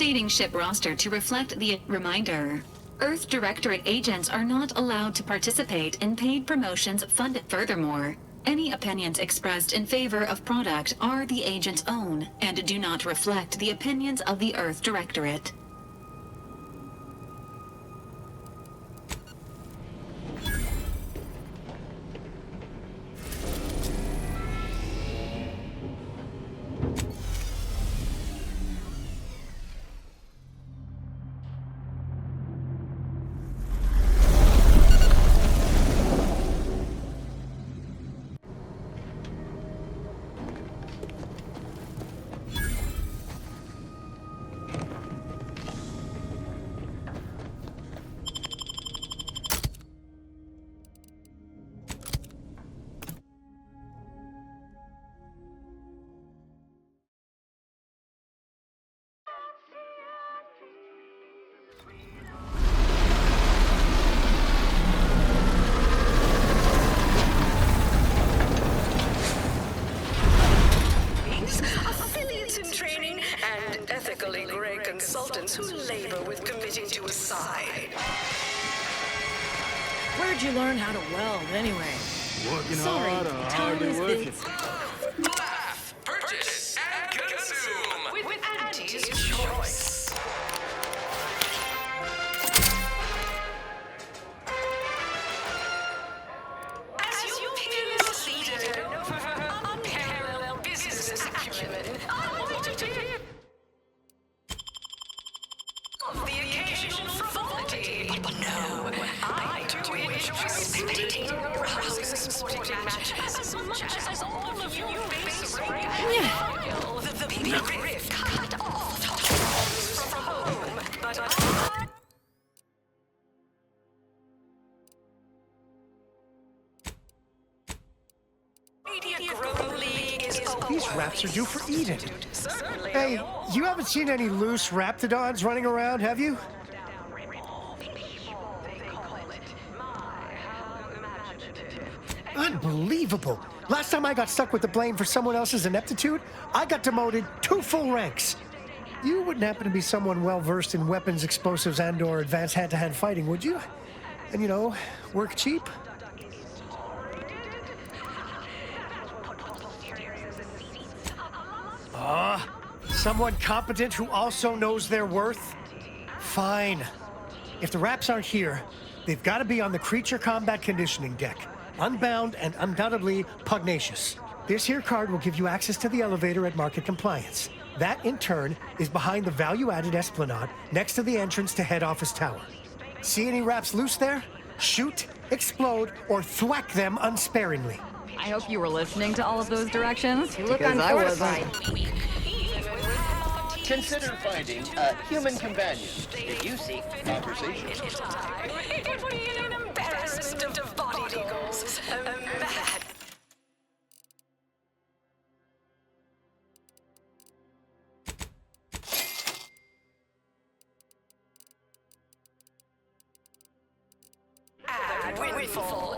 Updating ship roster to reflect the reminder. Earth Directorate agents are not allowed to participate in paid promotions funded. Furthermore, any opinions expressed in favor of product are the agent's own and do not reflect the opinions of the Earth Directorate. Affiliates in training and ethically gray consultants who labor with committing to a side. Where'd you learn how to weld, anyway? Working Sorry, hard or time hardly is working? Laugh, purchase, and consume with Auntie's Choice. As your peerless leader, known for her unparalleled business acumen, of the occasional frivolity. But no, I do enjoy spectating a rousing sporting match as much as all of you face the big rift cut off from home. But These raps are due for Eden. Hey, you haven't seen any loose raptidons running around, have you? Unbelievable. Last time I got stuck with the blame for someone else's ineptitude, I got demoted 2 full ranks. You wouldn't happen to be someone well-versed in weapons, explosives, and/or advanced hand-to-hand fighting, would you? And, you know, work cheap? Someone competent who also knows their worth? Fine. If the raps aren't here, they've got to be on the creature combat conditioning deck. Unbound and undoubtedly pugnacious. This here card will give you access to the elevator at market compliance. That, in turn, is behind the value-added esplanade next to the entrance to head office tower. See any raps loose there? Shoot, explode, or thwack them unsparingly. I hope you were listening to all of those directions. You look because I unfortified. wasn't. Consider finding a human companion if you seek conversation. it would be an embarrassment of body eagles. Mad. Windfall.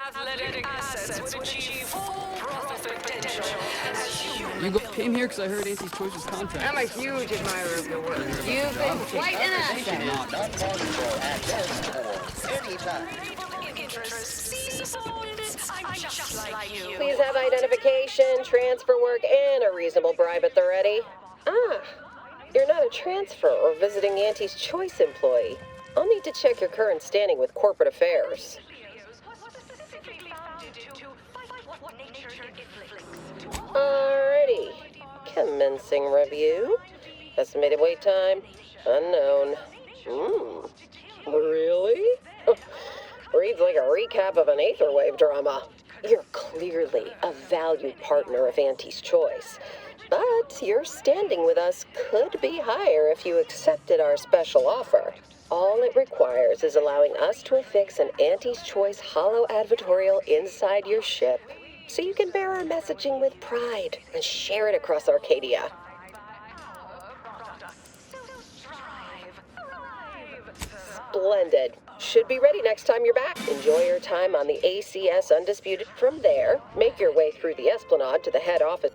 Athletic assets would achieve full profit potential as You came here because I heard AC's Choice was contract. I'm a huge admirer of your work. You've been quite an asset. Not possible at this or any time. I'm just like you. Please have identification, transfer work, and a reasonable bribe at the ready. Ah, you're not a transfer or visiting Auntie's Choice employee. I'll need to check your current standing with corporate affairs. Alrighty. Commencing review. Estimated wait time, unknown. Really? Reads like a recap of an Aetherwave drama. You're clearly a valued partner of Auntie's Choice. But your standing with us could be higher if you accepted our special offer. All it requires is allowing us to affix an Auntie's Choice holo advertorial inside your ship, so you can bear our messaging with pride and share it across Arcadia. Splendid. Should be ready next time you're back. Enjoy your time on the ACS Undisputed. From there, make your way through the Esplanade to the head office.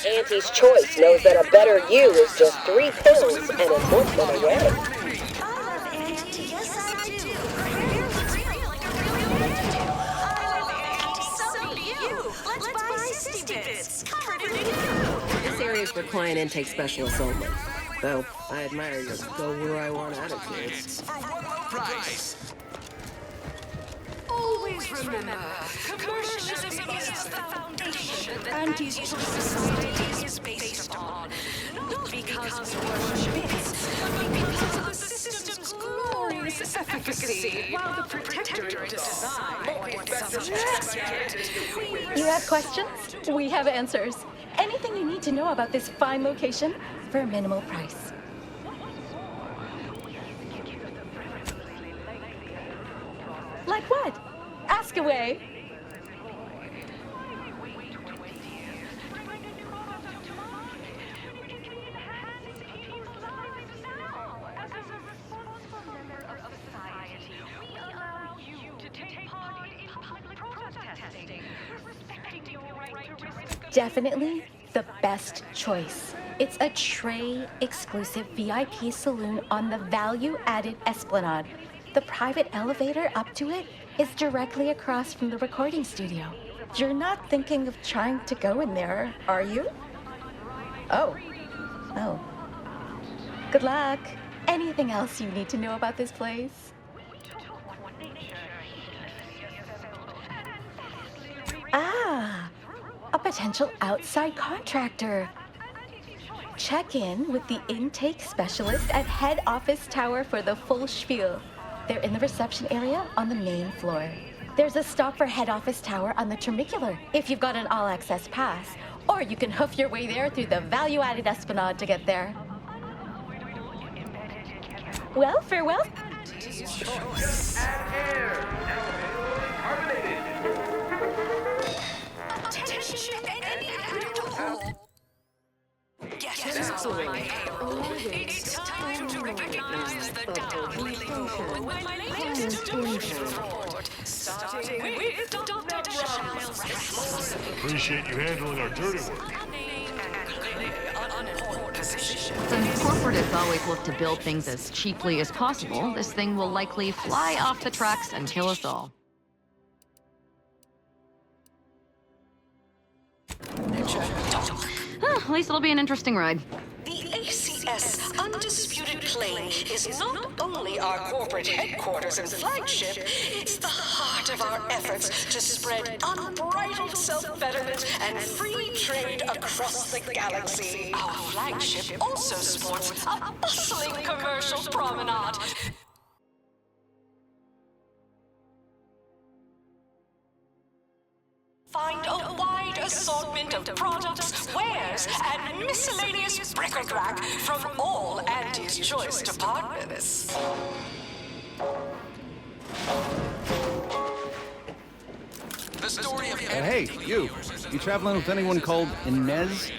Auntie's Choice knows that a better you is just 3 pills and enforcement away. This area is for client intake specialists only. Though, I admire your go-where-I-want attitudes. Always remember, commercialism is the foundation that Auntie's Choice Society is based on. Not because we worship bits, but because of the system's glorious efficacy, while the protectorate design You have questions? We have answers. Anything you need to know about this fine location for a minimal price. Like what? Ask away. Definitely the best choice. It's a Trey-exclusive VIP saloon on the value-added Esplanade. The private elevator up to it is directly across from the recording studio. You're not thinking of trying to go in there, are you? Oh. Good luck. Anything else you need to know about this place? A potential outside contractor. Check in with the intake specialist at head office tower for the full spiel. They're in the reception area on the main floor. There's a stop for head office tower on the Termicular if you've got an all-access pass, or you can hoof your way there through the value-added Esplanade to get there. Well, farewell. It's time to recognize the downly low when my latest donation report, starting with Dr. Shell's Appreciate you handling our dirty work. Since corporates always look to build things as cheaply as possible, this thing will likely fly off the tracks and kill us all. At least it'll be an interesting ride. The ACS Undisputed Plane is not only our corporate headquarters and flagship, it's the heart of our efforts to spread unbridled self-betterment and free trade across the galaxy. Our flagship also sports a bustling commercial promenade. Find a wide assortment of products, wares, and miscellaneous bric-a-brac from all Auntie's Choice departments. The story of hey, you traveling with anyone called Inez?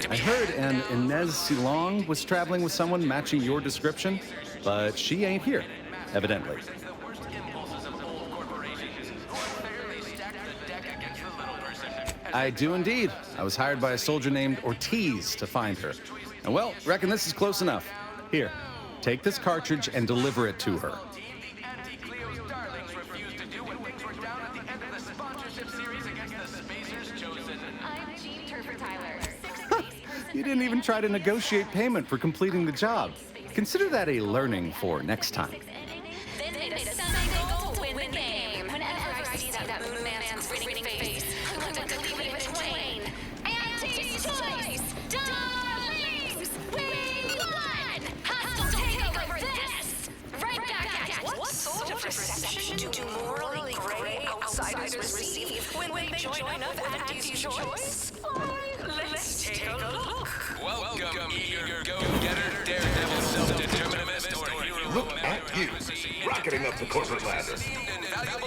I heard and Inez Silong was traveling with someone matching your description, but she ain't here, evidently. I do indeed. I was hired by a soldier named Ortiz to find her. And well, reckon this is close enough. Here, take this cartridge and deliver it to her. You didn't even try to negotiate payment for completing the job. Consider that a learning for next time. Reception do morally gray outsiders receive when they join up Auntie's Choice? Let's take a look. Welcome, eager go-getter, daredevil, self-determinist, or hero. Look at you, rocketing up the corporate ladder.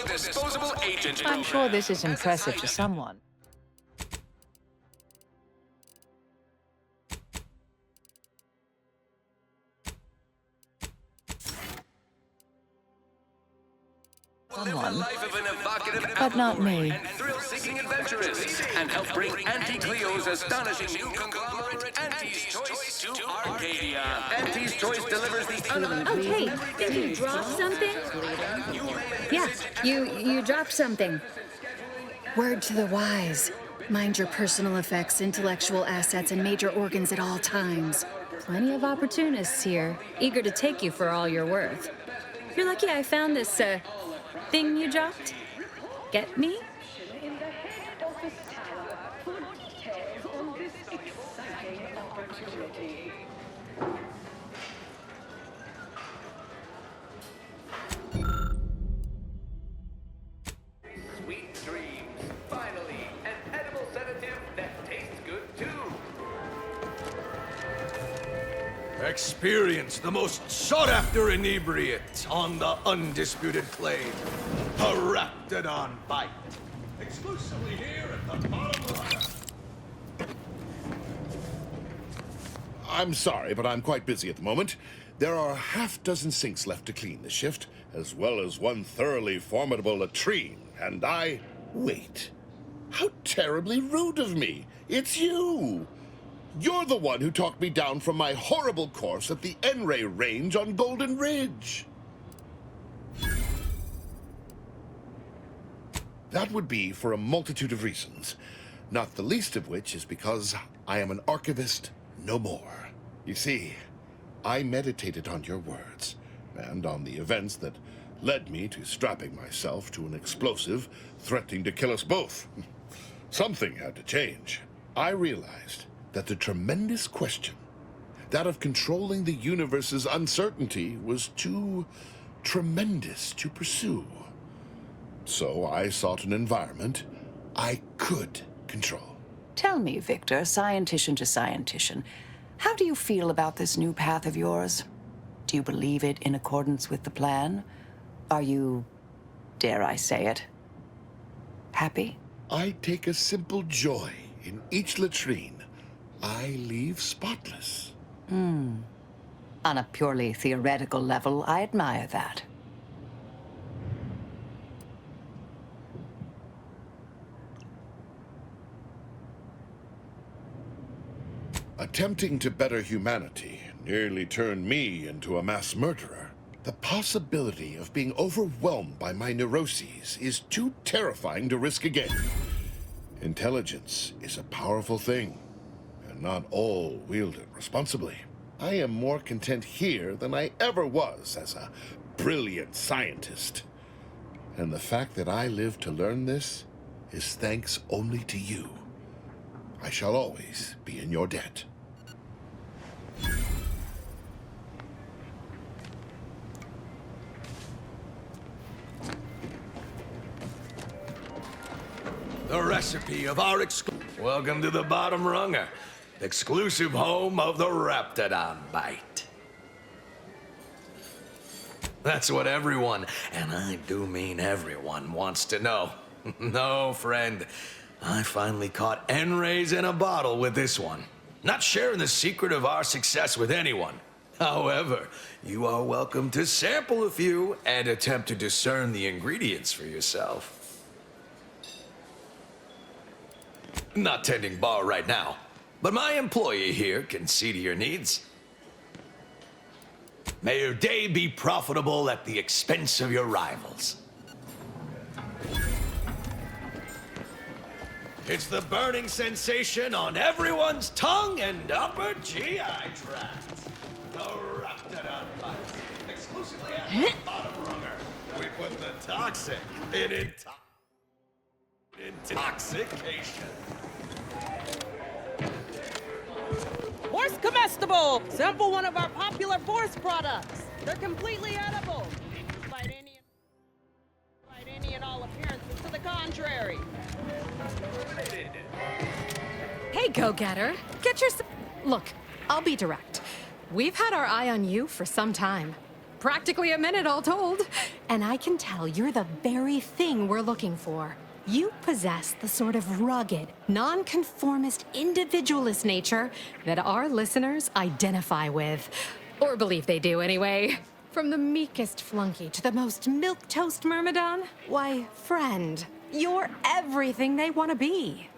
Disposable agent. I'm sure this is impressive to someone. But not me. Thrill-seeking adventurers, and help bring Auntie Cleo's astonishing new conglomerate, Auntie's Choice, to Arcadia. Auntie's Choice delivers the Okay, did you drop something? Yeah, you dropped something. Word to the wise. Mind your personal effects, intellectual assets, and major organs at all times. Plenty of opportunists here, eager to take you for all you're worth. You're lucky I found this, thing you dropped. Get me? Sweet dreams. Finally, an edible sedative that tastes good too. Experience the most sought-after inebriate on the undisputed claim. A Raptidon Bite. Exclusively here at the bottom runner. I'm sorry, but I'm quite busy at the moment. There are a half-dozen sinks left to clean this shift, as well as one thoroughly formidable latrine, and I... Wait. How terribly rude of me. It's you! You're the one who talked me down from my horrible course at the N-Ray range on Golden Ridge. That would be for a multitude of reasons, not the least of which is because I am an archivist no more. You see, I meditated on your words, and on the events that led me to strapping myself to an explosive threatening to kill us both. Something had to change. I realized that the tremendous question, that of controlling the universe's uncertainty, was too tremendous to pursue. So I sought an environment I could control. Tell me, Victor, scientician to scientician, how do you feel about this new path of yours? Do you believe it in accordance with the plan? Are you, dare I say it, happy? I take a simple joy in each latrine I leave spotless. On a purely theoretical level, I admire that. Attempting to better humanity nearly turned me into a mass murderer. The possibility of being overwhelmed by my neuroses is too terrifying to risk again. Intelligence is a powerful thing, and not all wield it responsibly. I am more content here than I ever was as a brilliant scientist. And the fact that I lived to learn this is thanks only to you. I shall always be in your debt. The recipe of our Welcome to the bottom runger, exclusive home of the Raptidon Bite. That's what everyone, and I do mean everyone, wants to know. No, friend, I finally caught N-rays in a bottle with this one. Not sharing the secret of our success with anyone. However, you are welcome to sample a few and attempt to discern the ingredients for yourself. Not tending bar right now, but my employee here can see to your needs. May your day be profitable at the expense of your rivals. It's the burning sensation on everyone's tongue and upper GI tract. The Raptidon Bite, exclusively at the bottom runner. We put the toxic in intoxication. Horse comestible! Sample one of our popular force products. They're completely edible. Despite any and all appearances to the contrary. Hey, go-getter. Get your... Look, I'll be direct. We've had our eye on you for some time. Practically a minute all told. And I can tell you're the very thing we're looking for. You possess the sort of rugged, nonconformist, individualist nature that our listeners identify with. Or believe they do anyway. From the meekest flunky to the most milquetoast myrmidon, why, friend, you're everything they want to be.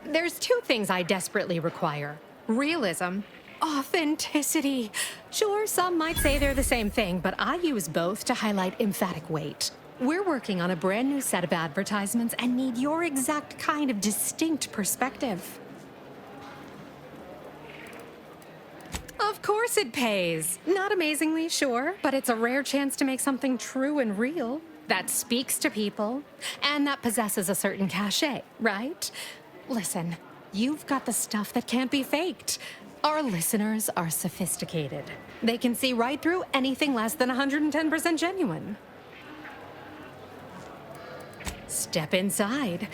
There's two things I desperately require. Realism. Authenticity. Sure, some might say they're the same thing, but I use both to highlight emphatic weight. We're working on a brand new set of advertisements and need your exact kind of distinct perspective. Of course it pays. Not amazingly, sure, but it's a rare chance to make something true and real that speaks to people and that possesses a certain cachet, right? Listen, you've got the stuff that can't be faked. Our listeners are sophisticated. They can see right through anything less than 110% genuine. Step inside.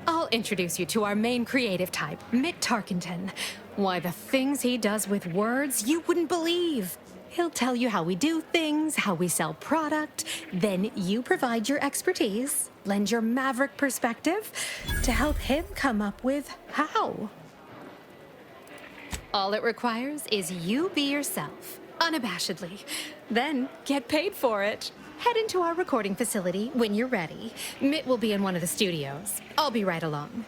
I'll introduce you to our main creative type, Mick Tarkenton. Why, the things he does with words you wouldn't believe. He'll tell you how we do things, how we sell product. Then you provide your expertise, lend your maverick perspective to help him come up with how. All it requires is you be yourself, unabashedly. Then get paid for it. Head into our recording facility when you're ready. Mitt will be in one of the studios. I'll be right along.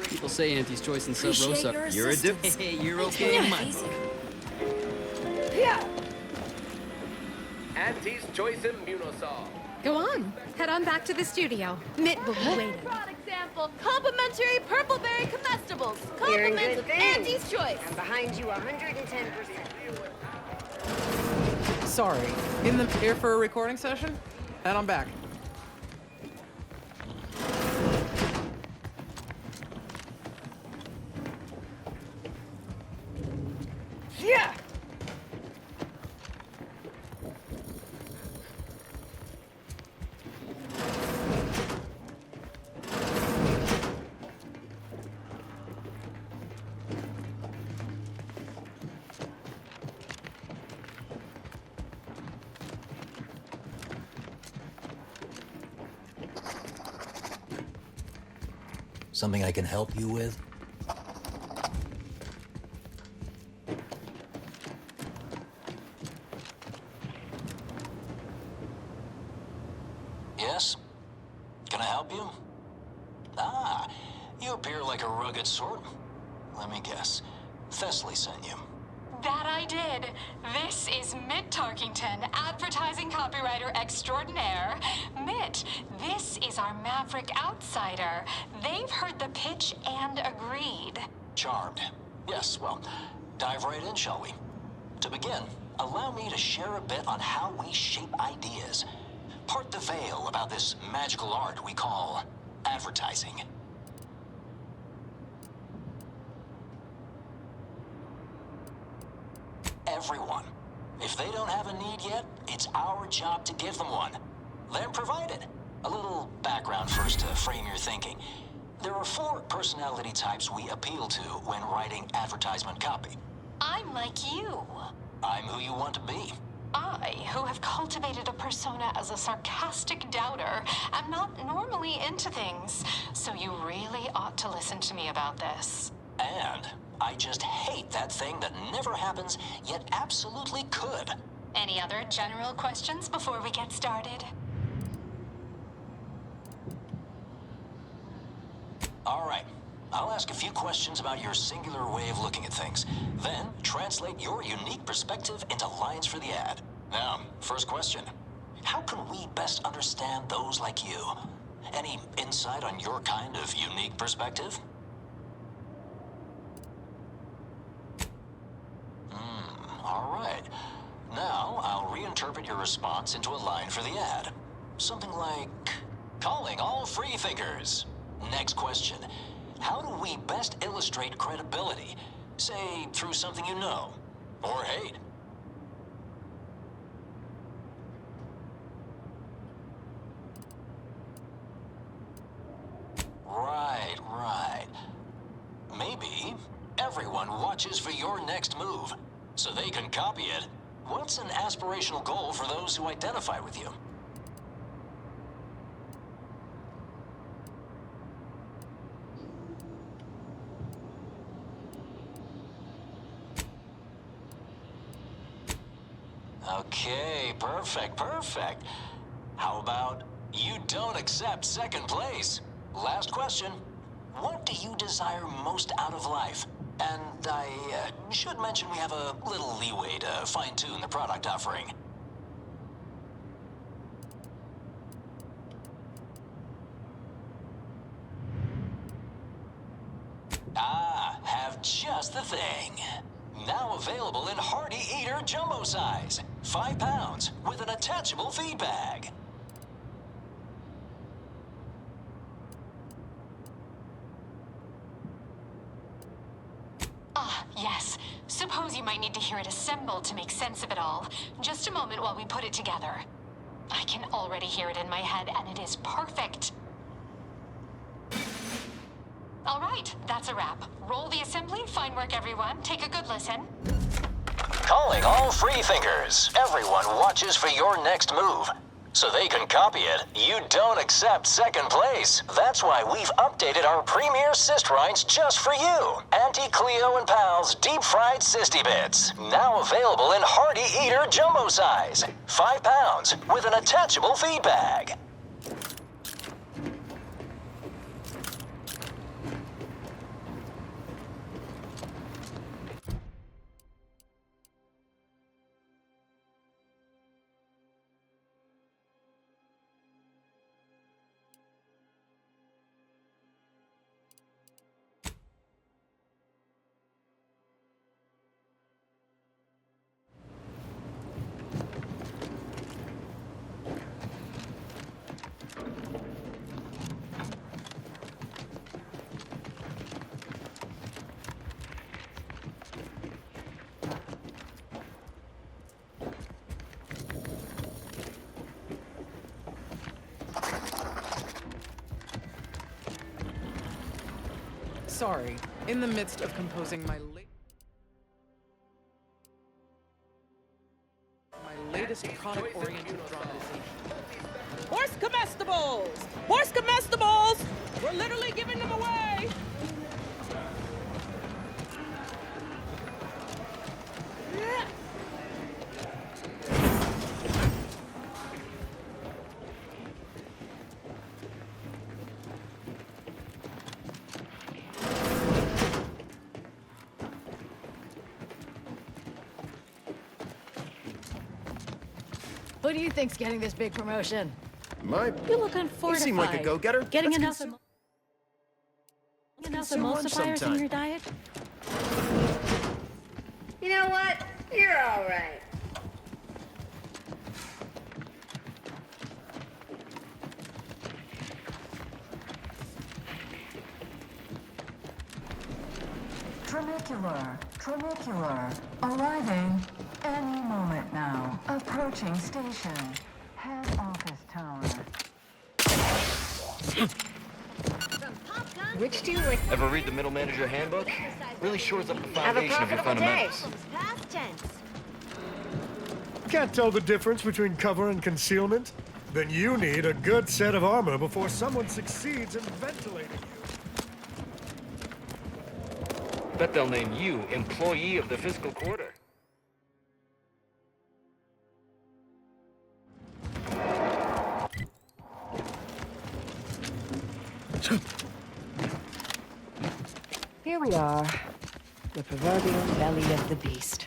People say Auntie's choice and Sub Rosa. You're a dip. Hey, you're okay, Mike. Yeah. Auntie's Choice Immunosol. Go on. Head on back to the studio. Mitt will be waiting. Product sample, complimentary purple berry comestibles. You're in Compliments good of thing. Auntie's Choice. I'm behind you 110%. Sorry, in the here for a recording session? And I'm back. Yeah. Something I can help you with? Yes? Can I help you? Ah, you appear like a rugged sort. Let me guess. Thessaly sent you. That I did. This is Mitt Tarkington, advertising copywriter extraordinaire. Mitt, this is our maverick outsider. They've heard the pitch and agreed. Charmed. Yes, well, dive right in, shall we? To begin, allow me to share a bit on how we shape ideas. Part the veil about this magical art we call advertising. Everyone. If they don't have a need yet, it's our job to give them one. Then provide it. A little background first to frame your thinking. There are 4 personality types we appeal to when writing advertisement copy. I'm like you. I'm who you want to be. I, who have cultivated a persona as a sarcastic doubter, am not normally into things, so you really ought to listen to me about this. And I just hate that thing that never happens, yet absolutely could. Any other general questions before we get started? All right. I'll ask a few questions about your singular way of looking at things. Then, translate your unique perspective into lines for the ad. Now, first question. How can we best understand those like you? Any insight on your kind of unique perspective? All right. Now, I'll reinterpret your response into a line for the ad. Something like, calling all free thinkers. Next question. How do we best illustrate credibility? Say, through something you know, or hate. Right. Maybe watches for your next move, so they can copy it. What's an aspirational goal for those who identify with you? Okay, perfect. How about you don't accept second place? Last question. What do you desire most out of life? And I should mention we have a little leeway to fine-tune the product offering. Ah, have just the thing. Now available in Hearty Eater Jumbo size. 5 pounds with an attachable feed bag. Ah, yes. Suppose you might need to hear it assembled to make sense of it all. Just a moment while we put it together. I can already hear it in my head, and it is perfect. All right, that's a wrap. Roll the assembly. Fine work, everyone. Take a good listen. Calling all free thinkers. Everyone watches for your next move, so they can copy it. You don't accept second place. That's why we've updated our premier cyst rinds just for you. Auntie Cleo and Pal's deep fried cysty bits. Now available in Hearty Eater Jumbo size. 5 pounds with an attachable feed bag. Sorry, in the midst of composing my latest product-oriented dramatization. Horse comestibles! Horse comestibles! We're literally giving them away! Who do you think's getting this big promotion? You look unfortified. You seem like a go-getter. Getting Let's enough consume lunch emulsifiers in sometime. your diet? You know what? You're all right. Tramicular, arriving any moment now. Approaching station, head office tower. Which do you like? Ever read the Middle Manager Handbook? Really shores up the Have a foundation of your profitable day. fundamentals. Past tense. Can't tell the difference between cover and concealment? Then you need a good set of armor before someone succeeds in ventilating you. Bet they'll name you Employee of the Fiscal Quarter. Here we are, the proverbial belly of the beast.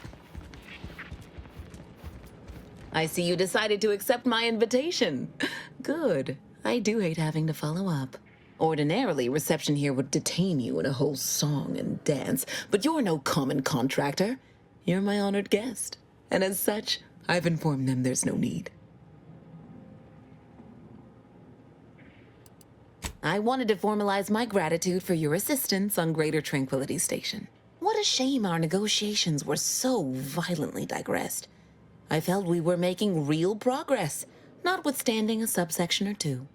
I see you decided to accept my invitation. Good. I do hate having to follow up. Ordinarily, reception here would detain you in a whole song and dance, but you're no common contractor. You're my honored guest, and as such, I've informed them there's no need. I wanted to formalize my gratitude for your assistance on Greater Tranquility Station. What a shame our negotiations were so violently digressed. I felt we were making real progress, notwithstanding a subsection or two.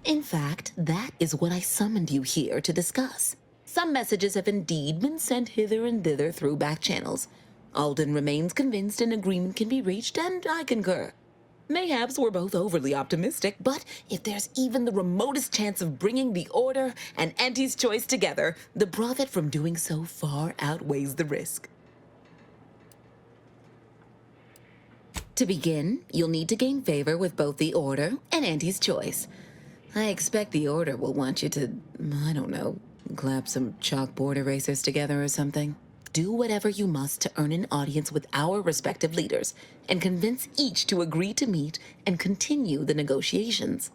In fact, that is what I summoned you here to discuss. Some messages have indeed been sent hither and thither through back channels. Alden remains convinced an agreement can be reached, and I concur. Mayhaps we're both overly optimistic, but if there's even the remotest chance of bringing the Order and Auntie's Choice together, the profit from doing so far outweighs the risk. To begin, you'll need to gain favor with both the Order and Auntie's Choice. I expect the Order will want you to, I don't know, clap some chalkboard erasers together or something. Do whatever you must to earn an audience with our respective leaders and convince each to agree to meet and continue the negotiations.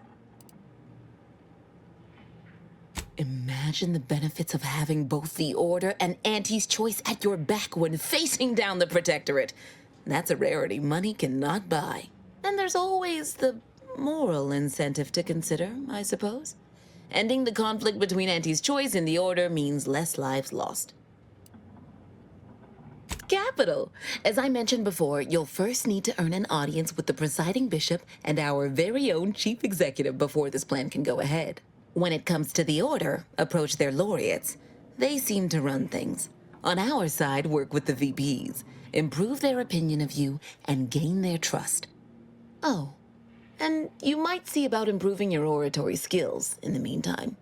Imagine the benefits of having both the Order and Auntie's Choice at your back when facing down the Protectorate. That's a rarity money cannot buy. And there's always the moral incentive to consider, I suppose. Ending the conflict between Auntie's Choice and the Order means less lives lost. Capital! As I mentioned before, you'll first need to earn an audience with the presiding bishop and our very own chief executive before this plan can go ahead. When it comes to the Order, approach their laureates. They seem to run things. On our side, work with the VPs, improve their opinion of you, and gain their trust. Oh, and you might see about improving your oratory skills in the meantime.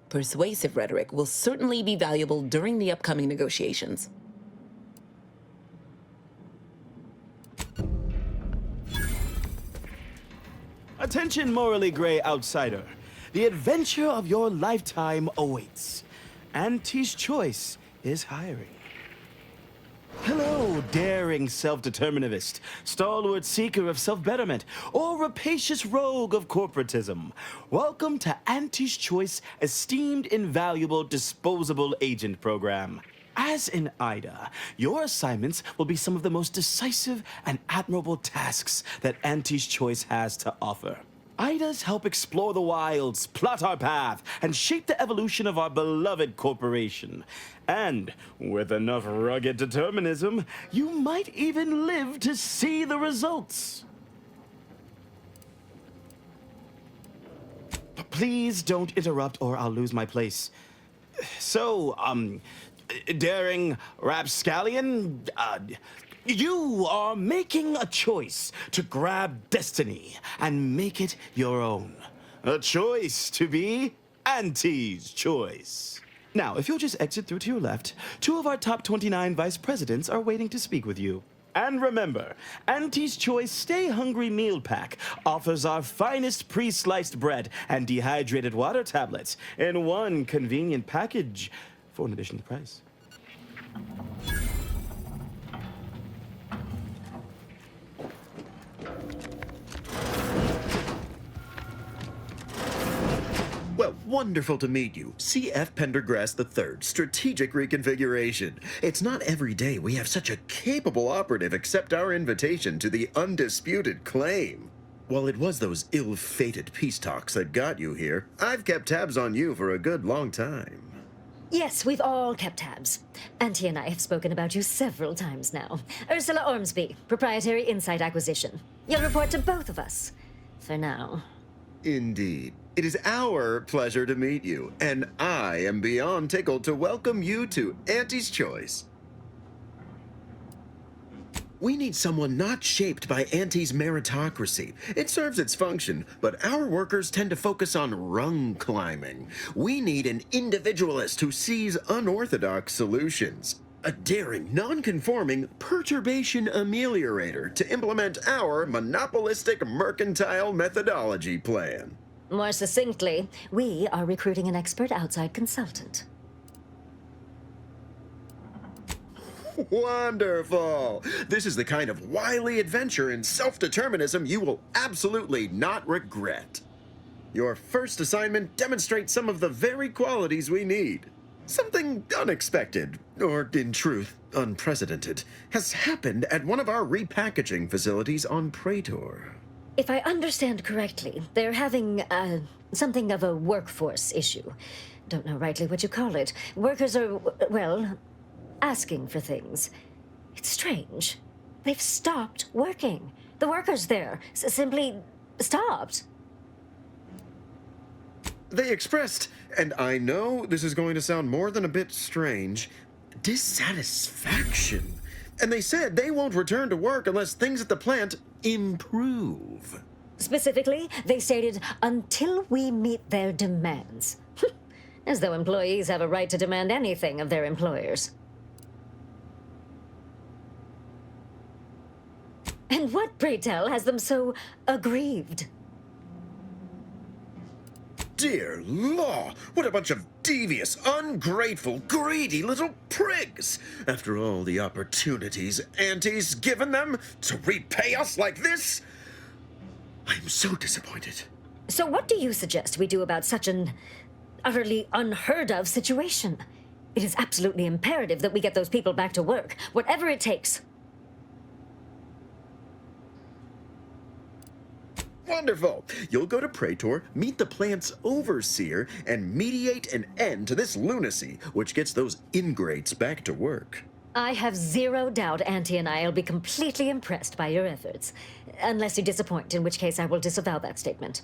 Persuasive rhetoric will certainly be valuable during the upcoming negotiations. Attention, morally gray outsider. The adventure of your lifetime awaits. Auntie's Choice is hiring. Hello, daring self-determinist, stalwart seeker of self-betterment, or rapacious rogue of corporatism. Welcome to Auntie's Choice Esteemed Invaluable Disposable Agent Program. As in Ida, your assignments will be some of the most decisive and admirable tasks that Auntie's Choice has to offer. Idas help explore the wilds, plot our path, and shape the evolution of our beloved corporation. And with enough rugged determinism, you might even live to see the results. Please don't interrupt or I'll lose my place. So, daring rapscallion, you are making a choice to grab destiny and make it your own. A choice to be Auntie's Choice. Now, if you'll just exit through to your left, 2 of our top 29 vice presidents are waiting to speak with you. And remember, Auntie's Choice Stay Hungry Meal Pack offers our finest pre-sliced bread and dehydrated water tablets in one convenient package for an additional price. Well, wonderful to meet you. C.F. Pendergrass III, Strategic Reconfiguration. It's not every day we have such a capable operative accept our invitation to the Undisputed claim. While it was those ill-fated peace talks that got you here, I've kept tabs on you for a good long time. Yes, we've all kept tabs. Auntie and I have spoken about you several times now. Ursula Ormsby, Proprietary Insight Acquisition. You'll report to both of us. For now. Indeed. It is our pleasure to meet you, and I am beyond tickled to welcome you to Auntie's Choice. We need someone not shaped by Auntie's meritocracy. It serves its function, but our workers tend to focus on rung climbing. We need an individualist who sees unorthodox solutions. A daring, non-conforming perturbation ameliorator to implement our monopolistic mercantile methodology plan. More succinctly, we are recruiting an expert outside consultant. Wonderful! This is the kind of wily adventure in self-determinism you will absolutely not regret. Your first assignment demonstrates some of the very qualities we need. Something unexpected, or in truth, unprecedented, has happened at one of our repackaging facilities on Praetor. If I understand correctly, they're having, something of a workforce issue. Don't know rightly what you call it. Workers are, well, asking for things. It's strange. They've stopped working. The workers there simply stopped. They expressed, and I know this is going to sound more than a bit strange, dissatisfaction. And they said they won't return to work unless things at the plant improve. Specifically, they stated, until we meet their demands. As though employees have a right to demand anything of their employers. And what, pray tell, has them so aggrieved? Dear law, what a bunch of devious, ungrateful, greedy little prigs! After all the opportunities Auntie's given them to repay us like this, I'm so disappointed. So what do you suggest we do about such an utterly unheard of situation? It is absolutely imperative that we get those people back to work, whatever it takes. Wonderful! You'll go to Praetor, meet the plant's overseer, and mediate an end to this lunacy, which gets those ingrates back to work. I have zero doubt Auntie and I will be completely impressed by your efforts. Unless you disappoint, in which case I will disavow that statement.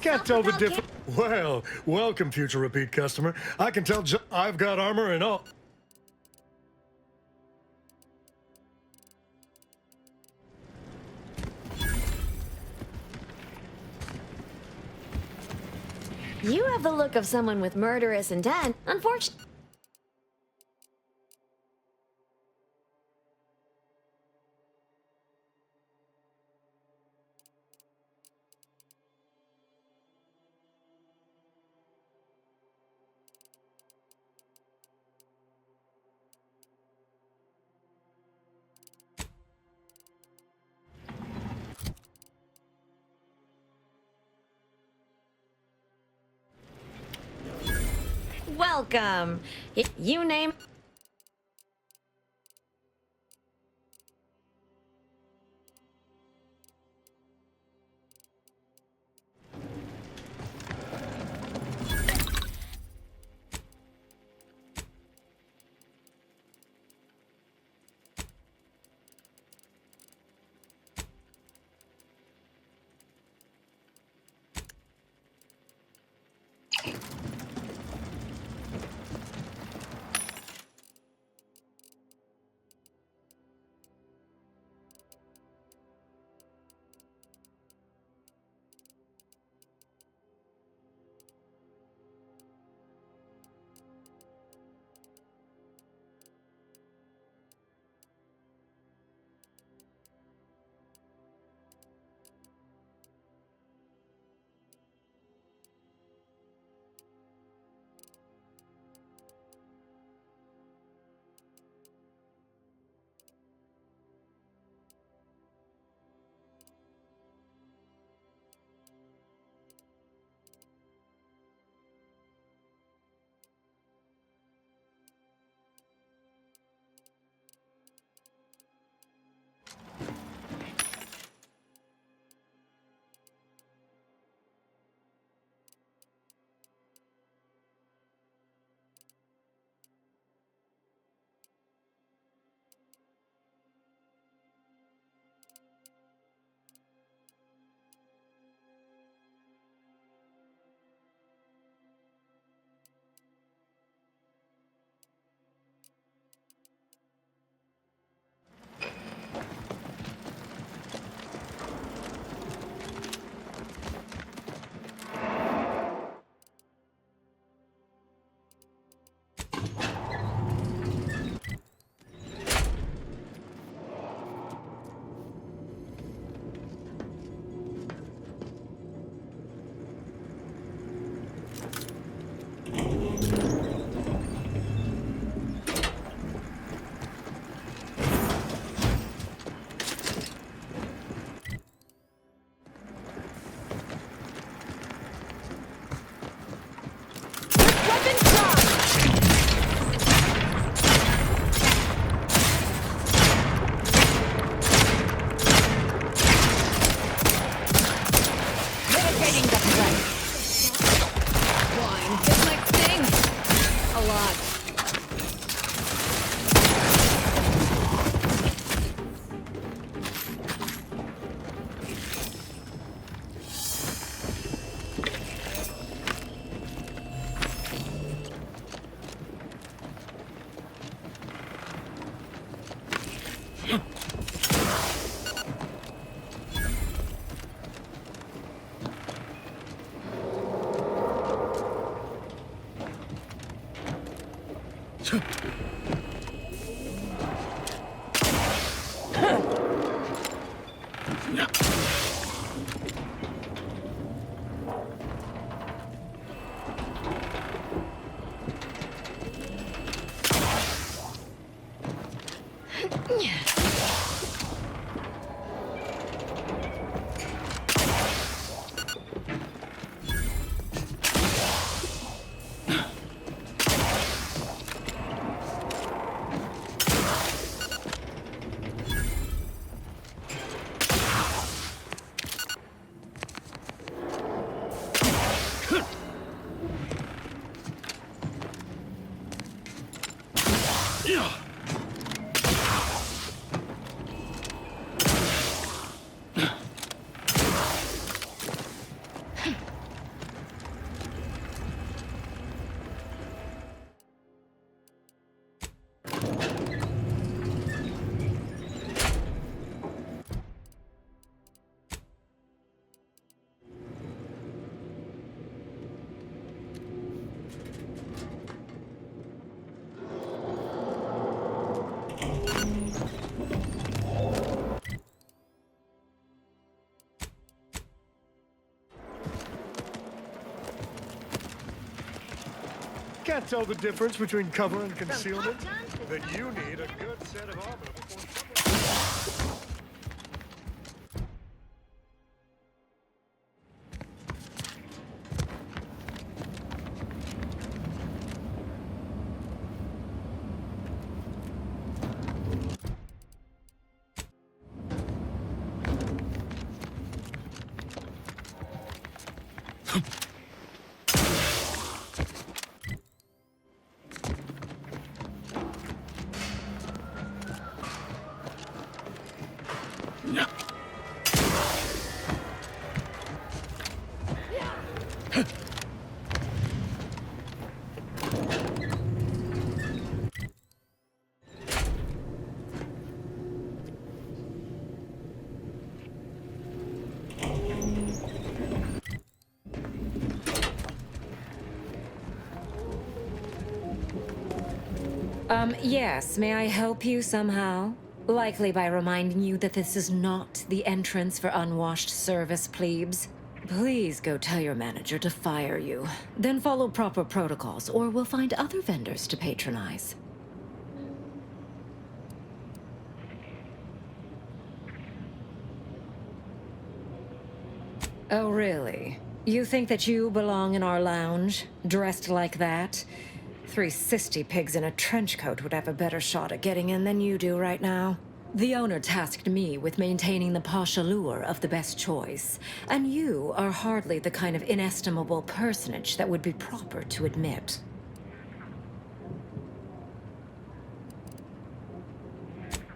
Can't tell the difference. Well, welcome, future repeat customer. I can tell I've got armor and all. You have the look of someone with murderous intent. Unfortunately. Welcome. You name. lot. Can't tell the difference between cover and concealment? Then you need a good set of armor before Yes, may I help you somehow? Likely by reminding you that this is not the entrance for unwashed service plebes. Please go tell your manager to fire you. Then follow proper protocols, or we'll find other vendors to patronize. Oh, really? You think that you belong in our lounge, dressed like that? 3 sisty pigs in a trench coat would have a better shot at getting in than you do right now. The owner tasked me with maintaining the posh allure of the best choice, and you are hardly the kind of inestimable personage that would be proper to admit.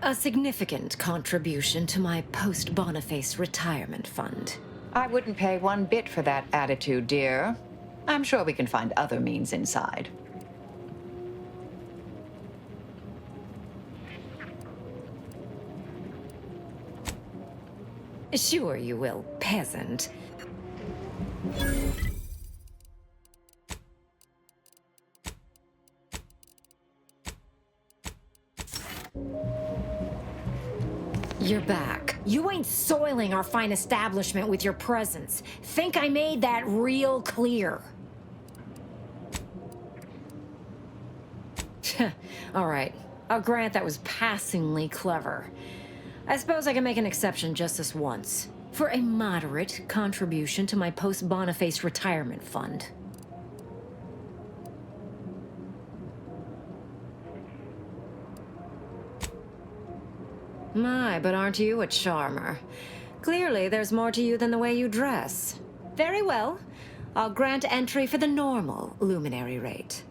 A significant contribution to my post-Boniface retirement fund. I wouldn't pay one bit for that attitude, dear. I'm sure we can find other means inside. Sure you will, peasant. You're back. You ain't soiling our fine establishment with your presence. Think I made that real clear. All right. I'll grant that was passingly clever. I suppose I can make an exception just this once. For a moderate contribution to my post-Boniface retirement fund. My, but aren't you a charmer? Clearly, there's more to you than the way you dress. Very well. I'll grant entry for the normal luminary rate.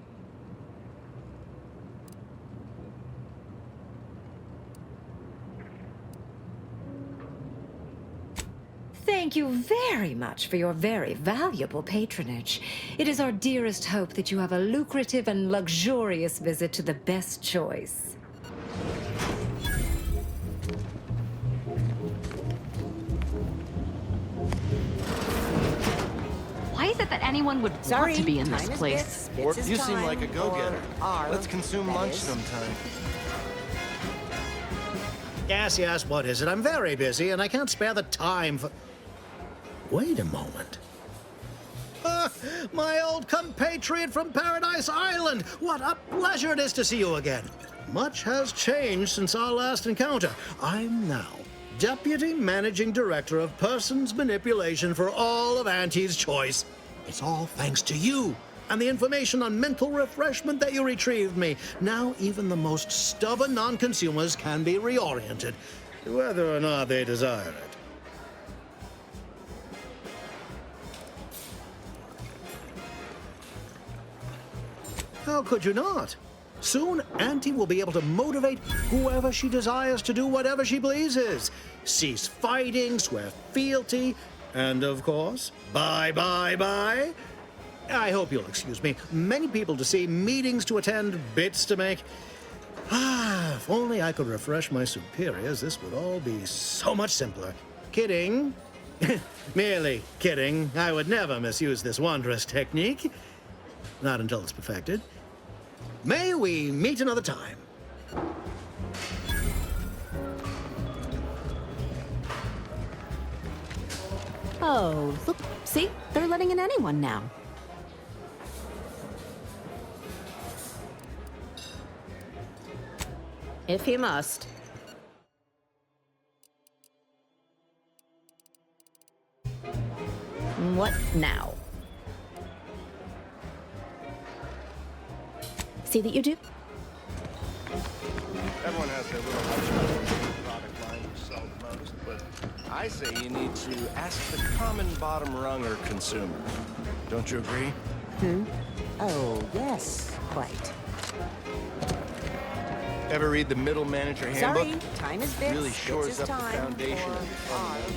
Thank you very much for your very valuable patronage. It is our dearest hope that you have a lucrative and luxurious visit to the best choice. Why is it that anyone would want to be in this place? You seem like a go-getter. Let's consume lunch sometime. Yes, what is it? I'm very busy, and I can't spare the time for... Wait a moment. My old compatriot from Paradise Island! What a pleasure it is to see you again. Much has changed since our last encounter. I'm now Deputy Managing Director of Persons Manipulation for all of Auntie's Choice. It's all thanks to you and the information on mental refreshment that you retrieved me. Now even the most stubborn non-consumers can be reoriented, whether or not they desire it. How could you not? Soon, Auntie will be able to motivate whoever she desires to do whatever she pleases. Cease fighting, swear fealty, and of course, bye. I hope you'll excuse me. Many people to see, meetings to attend, bits to make. If only I could refresh my superiors, this would all be so much simpler. Kidding. Merely kidding. I would never misuse this wondrous technique. Not until it's perfected. May we meet another time. Oh, look, see? They're letting in anyone now. If you must. What now? See that you do? Everyone has their little product line to sell the most, but I say you need to ask the common bottom runger consumer. Don't you agree? Oh, yes, quite. Ever read the Middle Manager Handbook? Sorry, time is bits. Really shores Bits is up the time foundation of your fundamental.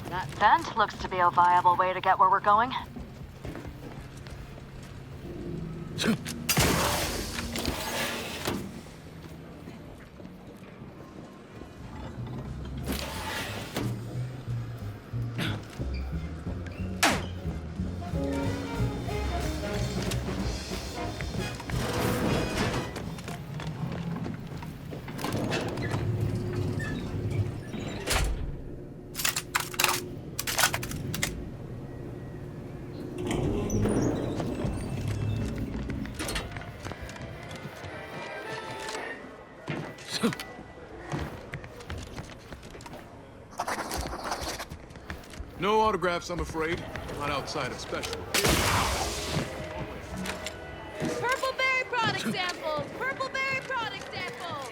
That vent looks to be a viable way to get where we're going. No autographs, I'm afraid. Not outside of special. Purple berry product samples! Purple berry product samples!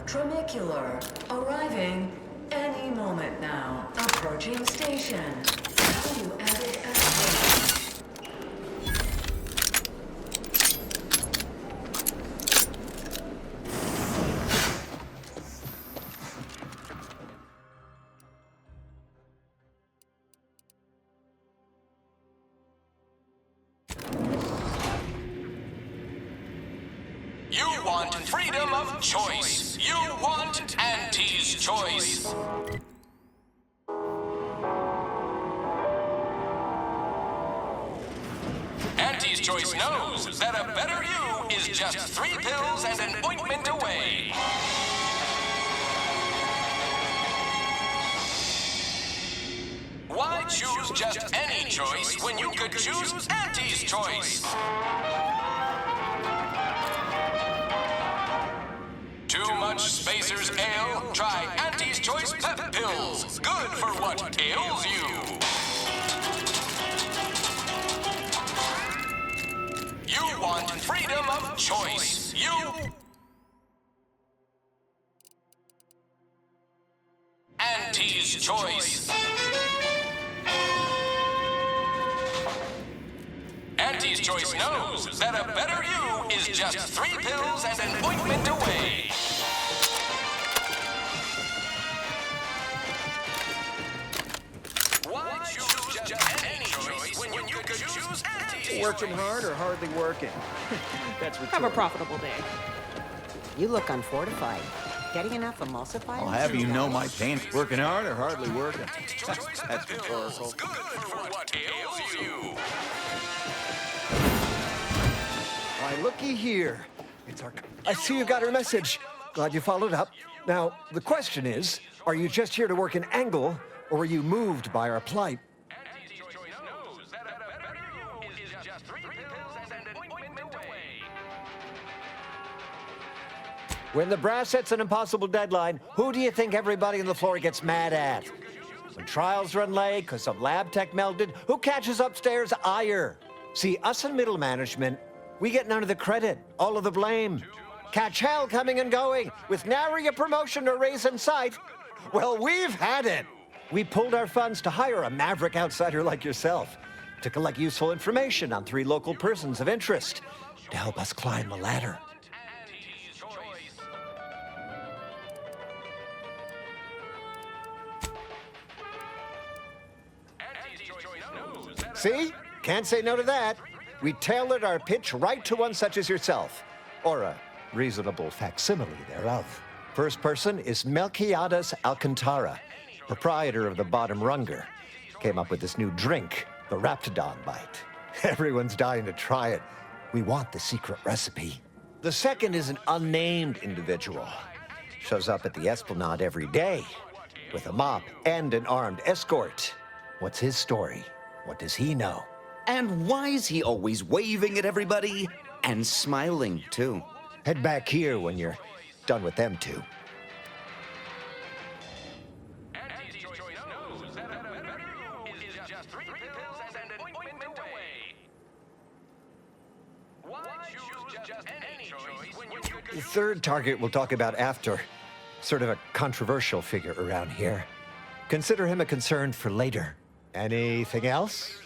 Tramicular, arriving any moment now. Approaching station. Value added activated. You want freedom of choice. You want Auntie's choice. Auntie's choice knows that a better you is just 3 pills and an ointment away. Why choose just any choice when you could choose Auntie's choice? Too much Spacer's Ale? Try Auntie's Choice Pep Pills. Good for what ails you. You want freedom of choice. Auntie's Choice. Auntie's Choice knows that a better you is just 3 pills and an ointment away. Why choose just any choice when you could choose Auntie's Working hard or hardly working? That's Have a profitable day. You look unfortified. Getting enough emulsifiers? I'll have you know my pain. Working hard or hardly working? That's rhetorical. Good for what ails you. Why, looky here. I see you got her message. Glad you followed up. Now, the question is, are you just here to work an angle, or were you moved by our plight? When the brass sets an impossible deadline, who do you think everybody on the floor gets mad at? When trials run late because some lab tech melted, who catches upstairs ire? See, us in middle management, we get none of the credit, all of the blame. Catch hell coming and going, with nary a promotion or raise in sight. Well, we've had it. We pulled our funds to hire a maverick outsider like yourself to collect useful information on 3 local persons of interest to help us climb the ladder. See? Can't say no to that. We tailored our pitch right to one such as yourself, or a reasonable facsimile thereof. First person is Melquiades Alcantara, proprietor of the Bottom Runger. Came up with this new drink, the Raptidon Bite. Everyone's dying to try it. We want the secret recipe. The second is an unnamed individual. Shows up at the Esplanade every day with a mop and an armed escort. What's his story? What does he know? And why is he always waving at everybody? And smiling, too. Head back here when you're done with them two. The third target we'll talk about after. Sort of a controversial figure around here. Consider him a concern for later. Anything else?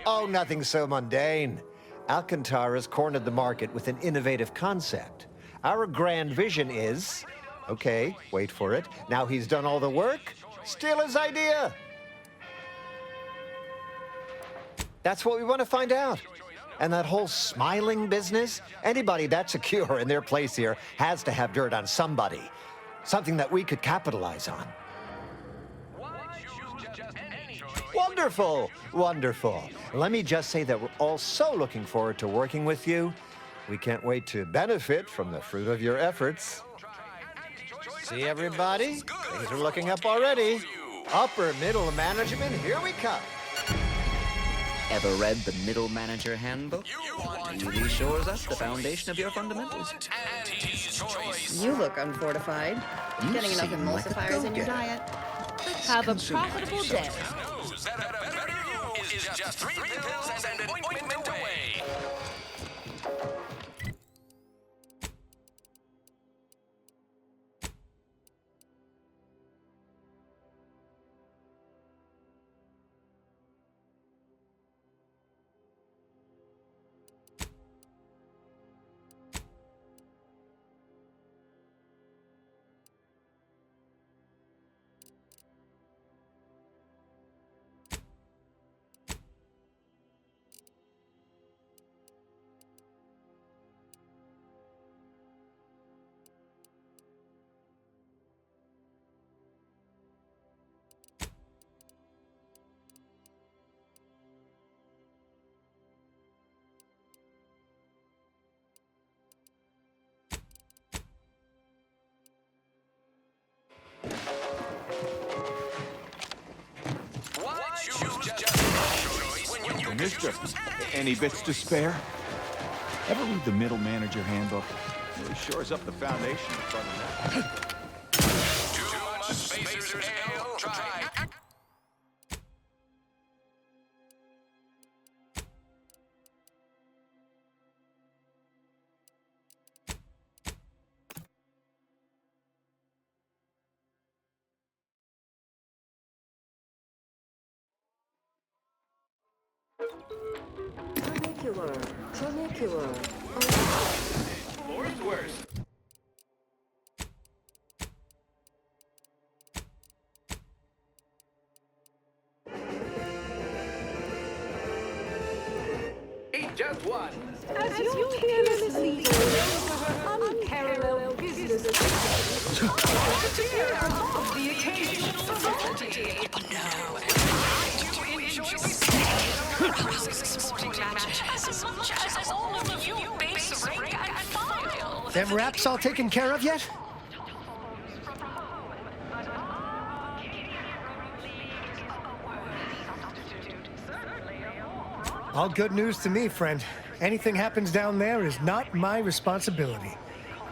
Oh, nothing so mundane. Alcantara's cornered the market with an innovative concept. Our grand vision is... Okay, wait for it. Now he's done all the work, steal his idea. That's what we want to find out. And that whole smiling business, anybody that's secure in their place here has to have dirt on somebody. Something that we could capitalize on. Wonderful, wonderful. Let me just say that we're all so looking forward to working with you. We can't wait to benefit from the fruit of your efforts. See, everybody? Things are looking up already. Upper middle management, here we come. Ever read the Middle Manager Handbook? Really shores up the foundation of your fundamentals. You look unfortified. You Getting enough seem like a emulsifiers in your go-getter. diet? Have a profitable day. Is just 3 pills and an ointment away. Mister, any bits to spare? Ever read the Middle Manager Handbook? Really shores up the foundation in front of that. Too much Spacer's Ale. Try. Tronicular. Worst. Eat just one. As your fearless leader, unparalleled business of the occasion. But no, I do enjoy sporting match as much as all of you base rank and file. Them raps all taken care of yet? All good news to me, friend. Anything happens down there is not my responsibility.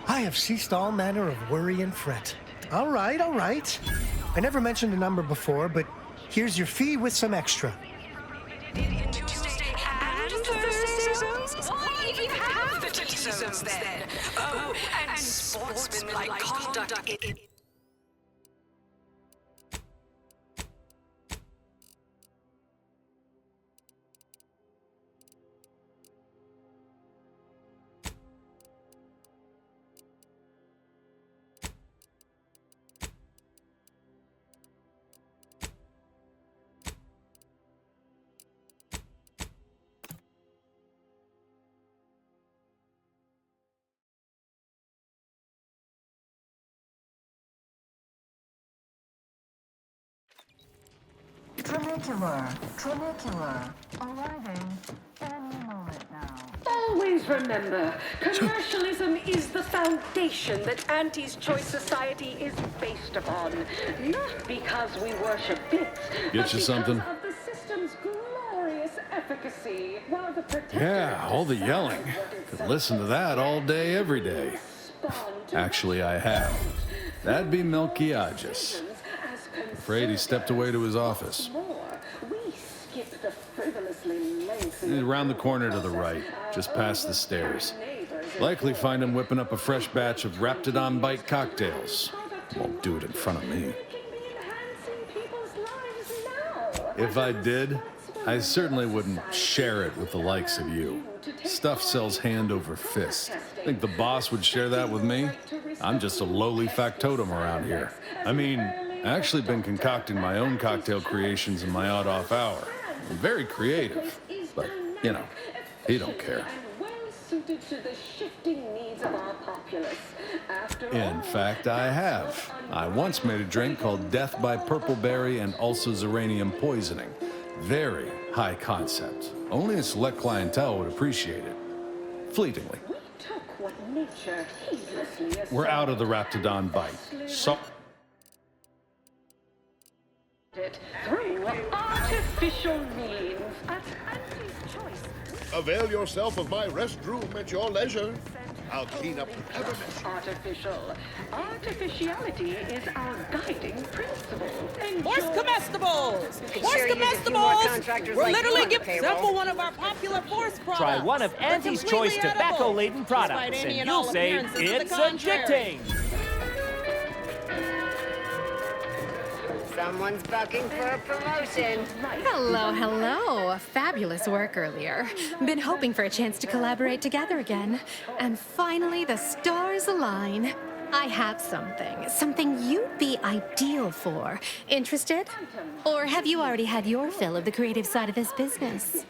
I have ceased all manner of worry and fret. All right, all right. I never mentioned a number before, but here's your fee with some extra. Tuesday and Thursdays? Why even have the T-zones then? Oh, and sportsmanlike conduct in... Tronicular. Arriving any moment now. Always remember, commercialism is the foundation that Auntie's Choice Society is based upon. Not because we worship bits, Get you something? of the system's glorious efficacy. While the Yeah, all the yelling. Could listen to that all day, every day. Actually, I have. That'd be Melquiades. Afraid he stepped away to his office. Around the corner to the right, just past the stairs. Likely find him whipping up a fresh batch of Raptidon Bite cocktails. Won't do it in front of me. If I did, I certainly wouldn't share it with the likes of you. Stuff sells hand over fist. Think the boss would share that with me? I'm just a lowly factotum around here. I mean, I actually been concocting my own cocktail creations in my odd-off hour. I'm very creative, but, you know, he don't care. In fact, I have. I once made a drink called Death by Purpleberry and also Xeranium Poisoning. Very high concept. Only a select clientele would appreciate it. Fleetingly. We're out of the Raptidon Bite. So... through artificial means at Auntie's Choice. Avail yourself of my restroom at your leisure. I'll clean up the cabinets. Artificiality is our guiding principle. Horse comestibles! Horse comestibles! We're literally giving sample one of our popular force products. Try one of Auntie's Choice tobacco-laden products, and you'll say it's addicting. Someone's bucking for a promotion. Hello, hello. Fabulous work earlier. Been hoping for a chance to collaborate together again. And finally, the stars align. I have something you'd be ideal for. Interested? Or have you already had your fill of the creative side of this business?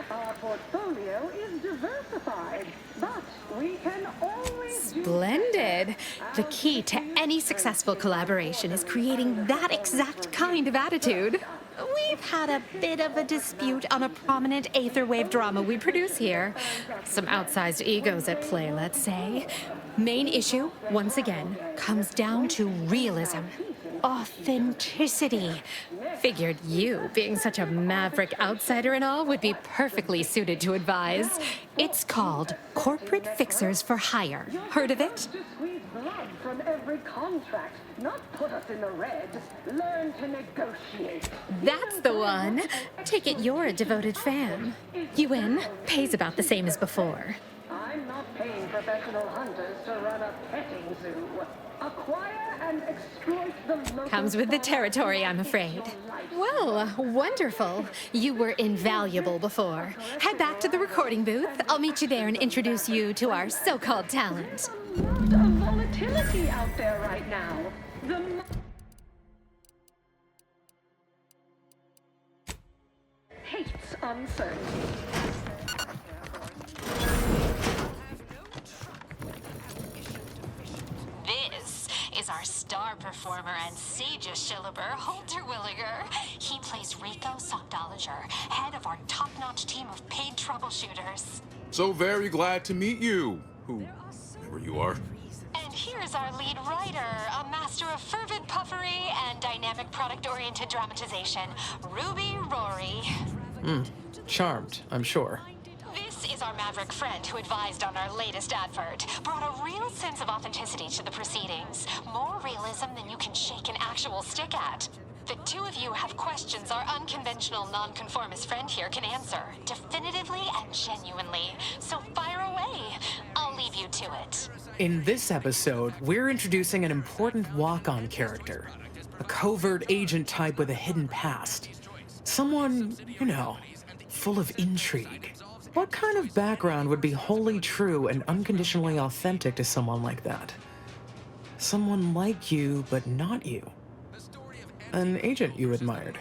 Our portfolio is diversified, but we can always Splendid. The key to any successful collaboration is creating that exact kind of attitude. We've had a bit of a dispute on a prominent aetherwave drama we produce here. Some outsized egos at play, let's say. Main issue, once again, comes down to realism. Authenticity. Figured you, being such a maverick outsider and all, would be perfectly suited to advise. It's called Corporate Fixers for Hire. Heard of it? To squeeze blood from every contract, not put us in the red. Learn to negotiate. That's the one. Take it you're a devoted fan. You in? Pays about the same as before. I'm not paying professional hunters to run a petting zoo. Acquire and exploit the local... Comes with the territory, I'm afraid. Well, wonderful. You were invaluable before. Head back to the recording booth. I'll meet you there and introduce you to our so-called talent. A lot of volatility out there right now. Hates uncertainty. This is our star performer and Sages Shilliber, Holter Williger. He plays Rico Sockdolliger, head of our top-notch team of paid troubleshooters. So very glad to meet you, whoever you are. And here's our lead writer, a master of fervid puffery and dynamic product-oriented dramatization, Ruby Rory. Charmed, I'm sure. This is our maverick friend who advised on our latest advert. Brought a real sense of authenticity to the proceedings. More realism than you can shake an actual stick at. The two of you have questions our unconventional nonconformist friend here can answer, definitively and genuinely. So fire away. I'll leave you to it. In this episode, we're introducing an important walk-on character. A covert agent type with a hidden past. Someone, you know, full of intrigue. What kind of background would be wholly true and unconditionally authentic to someone like that? Someone like you, but not you. An agent you admired.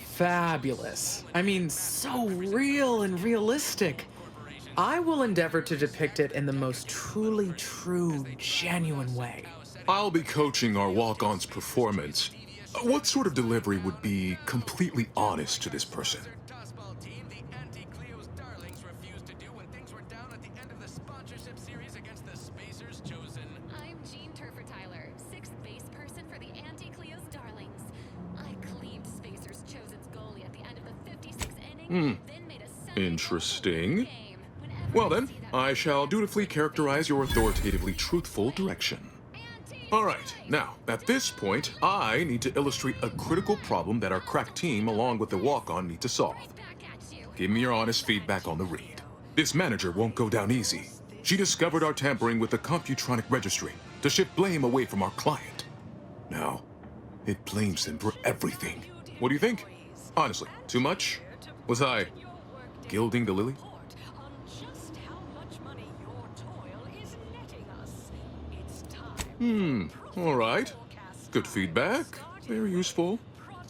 Fabulous. I mean, so real and realistic. I will endeavor to depict it in the most truly true, genuine way. I'll be coaching our walk-on's performance. What sort of delivery would be completely honest to this person? I'm Jean Turfer-Tyler, 6th base person for the Anti-Cleo's Darlings. I cleaved Spacer's Chosen's goalie at the end of the 56th inning, then made a Interesting. Well then, I shall dutifully characterize your authoritatively truthful direction. Alright, now, at this point, I need to illustrate a critical problem that our crack team, along with the walk-on, need to solve. Give me your honest feedback on the read. This manager won't go down easy. She discovered our tampering with the Computronic registry to shift blame away from our client. Now, it blames them for everything. What do you think? Honestly, too much? Was I gilding the lily? All right. Good feedback. Very useful.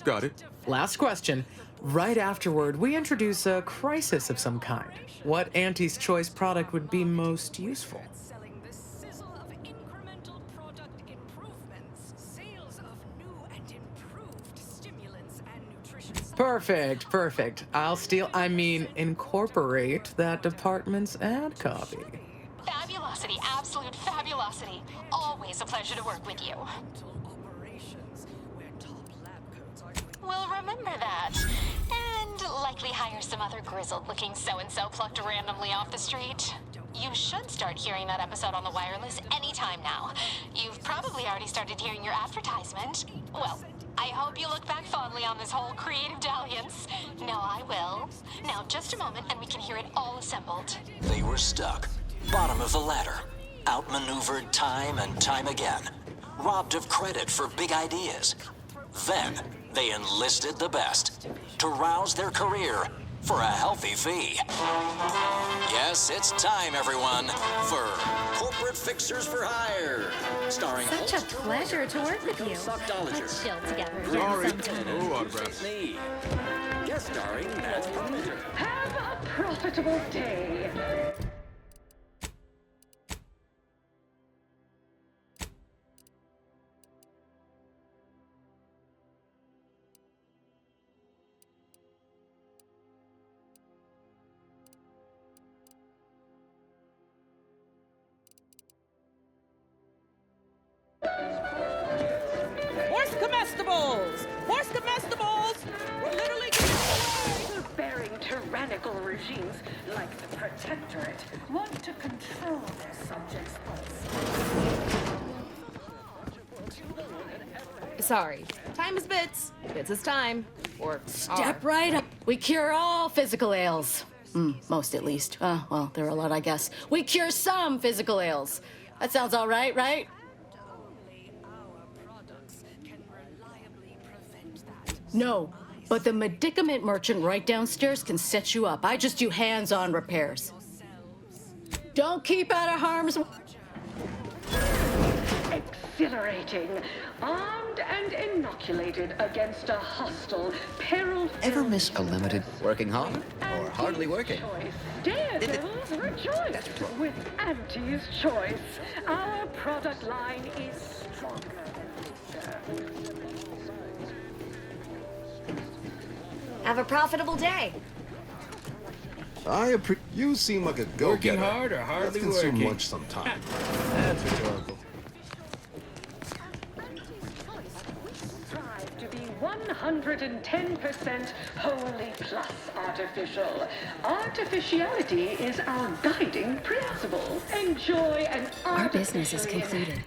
Got it. Last question. Right afterward, we introduce a crisis of some kind. What Auntie's Choice product would be most useful? Perfect, perfect. Incorporate that department's ad copy. Fabulosity, absolute fabulosity. Always a pleasure to work with you. We'll remember that. And likely hire some other grizzled-looking so-and-so plucked randomly off the street. You should start hearing that episode on the wireless anytime now. You've probably already started hearing your advertisement. Well, I hope you look back fondly on this whole creative dalliance. No, I will. Now, just a moment and we can hear it all assembled. They were stuck. Bottom of the ladder. Outmaneuvered time and time again. Robbed of credit for big ideas. Then, they enlisted the best. To rouse their career for a healthy fee. Yes, it's time, everyone, for Corporate Fixers for Hire. Starring Such a pleasure to work with you. Let's chill together again sometime. No autographs. Guest starring Matt Parmenter. Have a profitable day. comestibles! Horse comestibles! We're literally Bearing tyrannical regimes like the Protectorate want to control their subjects' Sorry. Time is bits. Bits is time. Or Step right up. We cure all physical ails. Most at least. Well, there are a lot, I guess. We cure some physical ails. That sounds all right, right? No, but the medicament merchant right downstairs can set you up. I just do hands-on repairs. Don't keep out of harm's way. exhilarating, armed and inoculated against a hostile, peril. Ever miss a limited working hard or hardly working? Daredevils rejoice with Auntie's Choice. Our product line is stronger than Have a profitable day. You seem like a go-getter. Working hard or hardly That's consume working? lunch sometime. That's rhetorical. Strive to be 110% wholly plus artificial. Artificiality is our guiding principle. Enjoy an Our business is concluded.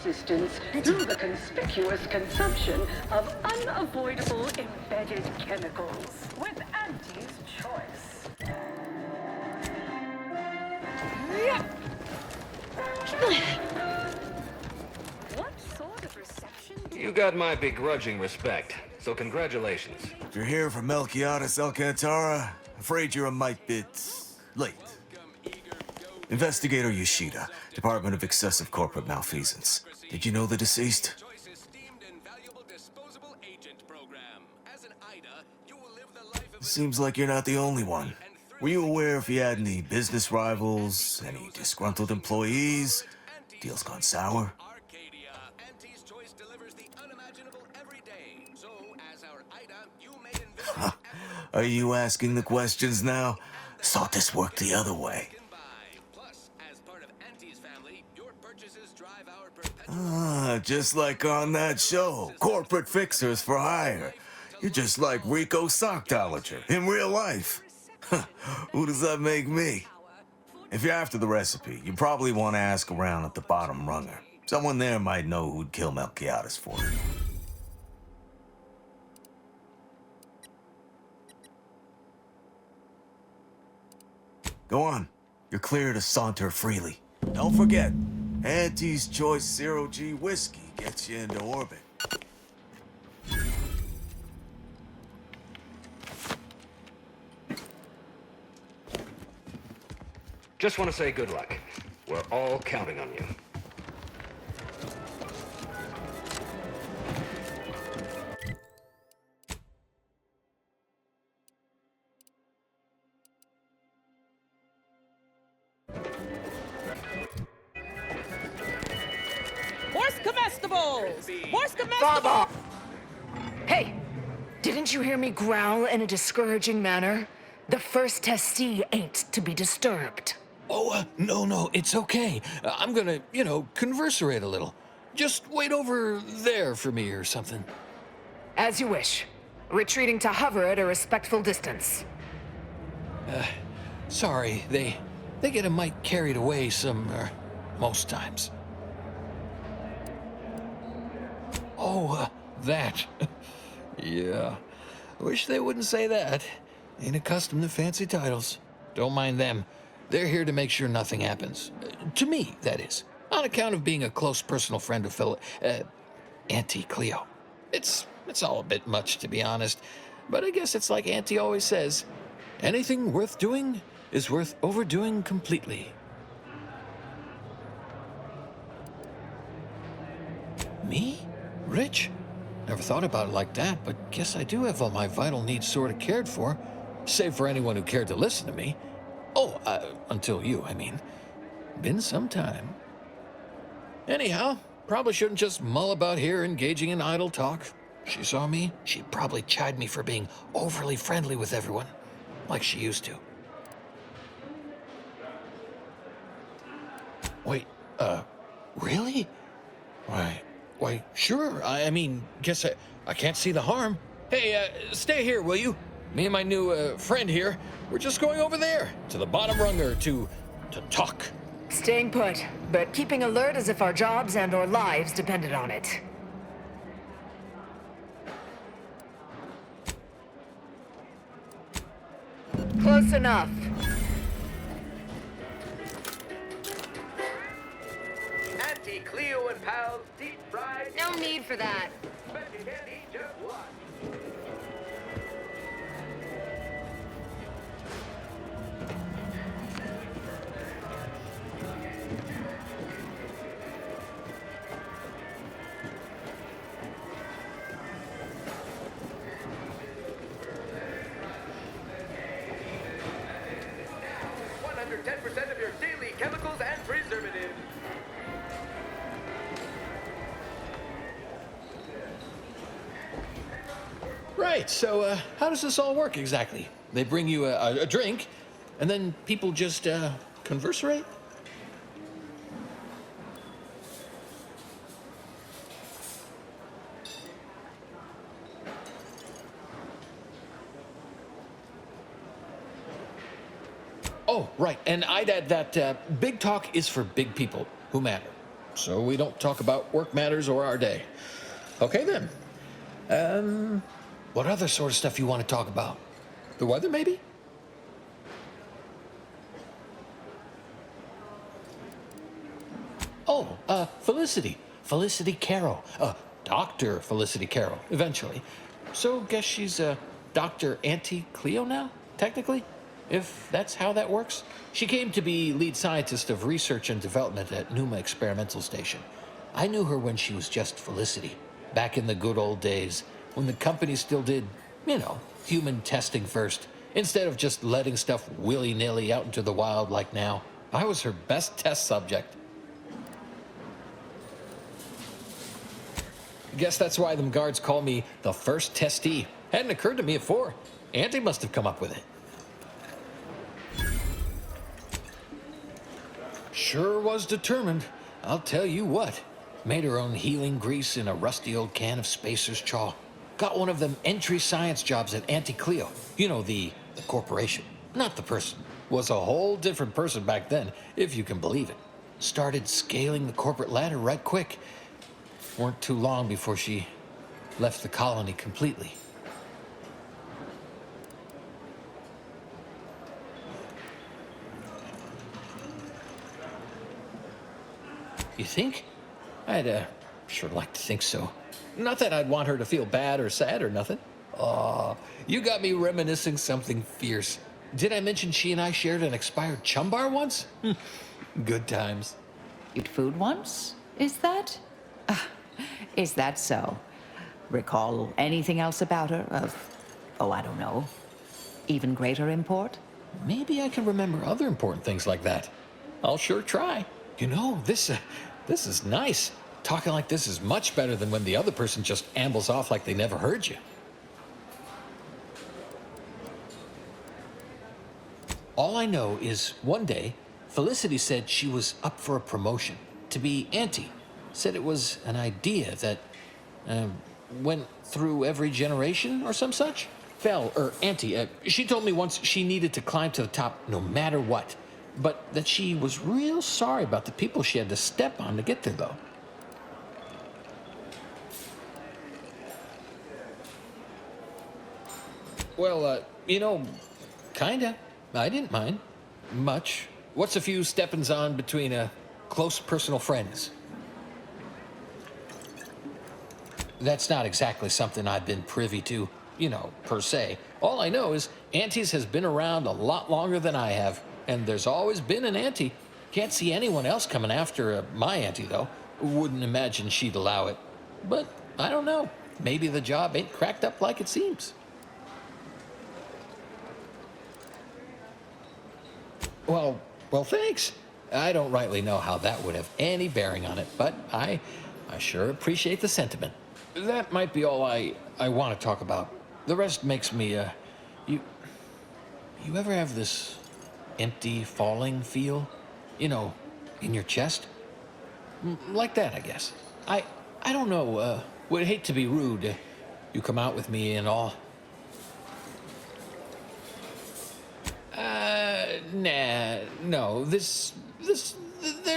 Existence through the conspicuous consumption of unavoidable embedded chemicals with Auntie's Choice. What sort of reception? You got my begrudging respect, so congratulations. If you're here for Melquiades Alcantara, afraid you're a mite bit late. Investigator Yoshida, Department of Excessive Corporate Malfeasance. Did you know the deceased? Seems like you're not the only one. Were you aware if he had any business rivals, any disgruntled employees? Deals gone sour? Are you asking the questions now? Thought this worked the other way. Just like on that show, Corporate Fixers for Hire. You're just like Rico Sockdolager in real life. Who does that make me? If you're after the recipe, you probably want to ask around at the bottom runger. Someone there might know who'd kill Melquiades for you. Go on. You're clear to saunter freely. Don't forget, Auntie's Choice Zero G whiskey gets you into orbit. Just want to say good luck. We're all counting on you. Horse comestibles! Horse comestibles! Hey! Didn't you hear me growl in a discouraging manner? The first testee ain't to be disturbed. Oh, no, it's okay. I'm gonna, converserate a little. Just wait over there for me or something. As you wish. Retreating to hover at a respectful distance. Sorry, they get a mite carried away most times. Oh, that. Yeah. Wish they wouldn't say that. Ain't accustomed to fancy titles. Don't mind them. They're here to make sure nothing happens. To me, that is. On account of being a close personal friend of Auntie Cleo. It's all a bit much, to be honest. But I guess it's like Auntie always says. Anything worth doing is worth overdoing completely. Me? Rich? Never thought about it like that, but guess I do have all my vital needs sort of cared for. Save for anyone who cared to listen to me. Oh, until you, I mean. Been some time. Anyhow, probably shouldn't just mull about here engaging in idle talk. She saw me, she'd probably chide me for being overly friendly with everyone. like she used to. Wait, really? Why, sure. I mean, guess I can't see the harm. Hey, stay here, will you? Me and my new friend here, we're just going over there to the bottom runger to talk. Staying put, but keeping alert as if our jobs and our lives depended on it. Close enough. Auntie Cleo and pals, deep fried. No need for that. Bet you can't eat just one. Under 10% of your daily chemicals and preservatives. Right, so how does this all work exactly? They bring you a drink, and then people just conversate? Oh, right, and I'd add that big talk is for big people who matter. So we don't talk about work matters or our day. Okay, then. What other sort of stuff you want to talk about? The weather, maybe? Oh, Felicity. Felicity Carroll. Dr. Felicity Carroll, eventually. So guess she's Dr. Auntie Cleo now, technically? If that's how that works. She came to be lead scientist of research and development at Numa Experimental Station. I knew her when she was just Felicity, back in the good old days, when the company still did, human testing first, instead of just letting stuff willy-nilly out into the wild like now. I was her best test subject. Guess that's why them guards call me the first testee. Hadn't occurred to me before. Auntie must have come up with it. Sure was determined, I'll tell you what. Made her own healing grease in a rusty old can of Spacer's Chaw. Got one of them entry science jobs at Auntie Cleo. The corporation, not the person. Was a whole different person back then, if you can believe it. Started scaling the corporate ladder right quick. Weren't too long before she left the colony completely. You think? I'd sure like to think so. Not that I'd want her to feel bad or sad or nothing. Aw, you got me reminiscing something fierce. Did I mention she and I shared an expired chum bar once? Good times. Eat food once? Is that? Is that so? Recall anything else about her of, I don't know, even greater import? Maybe I can remember other important things like that. I'll sure try. This is nice. Talking like this is much better than when the other person just ambles off like they never heard you. All I know is one day, Felicity said she was up for a promotion to be Auntie. Said it was an idea that went through every generation or some such. Auntie, she told me once she needed to climb to the top no matter what. But that she was real sorry about the people she had to step on to get there, though. Well, kinda. I didn't mind. Much. What's a few steppings on between close personal friends? That's not exactly something I've been privy to, per se. All I know is Auntie's has been around a lot longer than I have, and there's always been an Auntie. Can't see anyone else coming after my Auntie, though. Wouldn't imagine she'd allow it. But I don't know. Maybe the job ain't cracked up like it seems. Well, thanks. I don't rightly know how that would have any bearing on it, but I sure appreciate the sentiment. That might be all I want to talk about. The rest makes me, you ever have this empty, falling feel? You know, in your chest? Like that, I guess. I don't know, would hate to be rude. You come out with me and all. Nah, no, there's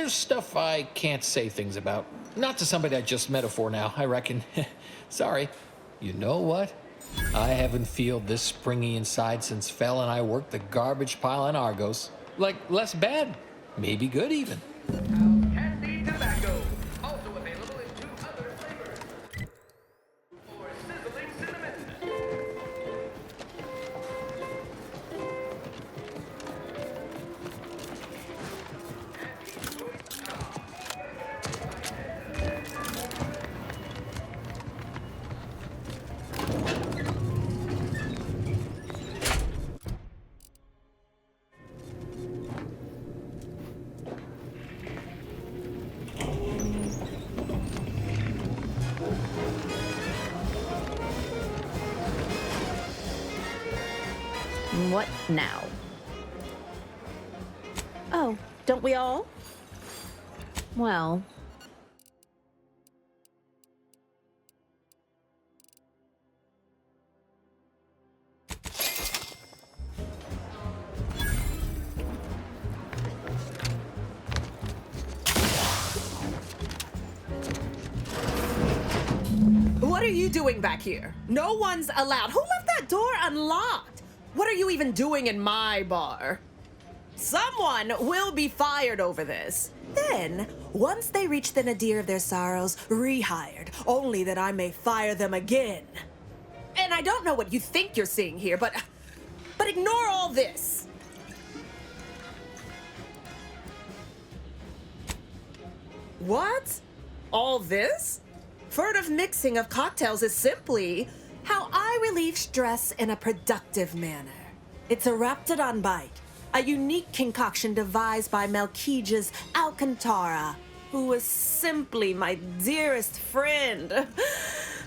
stuff I can't say things about. Not to somebody I just met for now, I reckon. Sorry. You know what? I haven't felt this springy inside since Fel and I worked the garbage pile in Argos. Like, less bad. Maybe good, even. Candy tobacco, also available in 2 other flavors. Or sizzling cinnamon. What now? Oh, don't we all? Well... What are you doing back here? No one's allowed. Who left that door unlocked? What are you even doing in my bar? Someone will be fired over this. Then, once they reach the nadir of their sorrows, rehired, only that I may fire them again. And I don't know what you think you're seeing here, but ignore all this. What? All this? Furtive mixing of cocktails is simply how I relieve stress in a productive manner. It's a Raptidon bite, a unique concoction devised by Melquiades Alcantara, who was simply my dearest friend.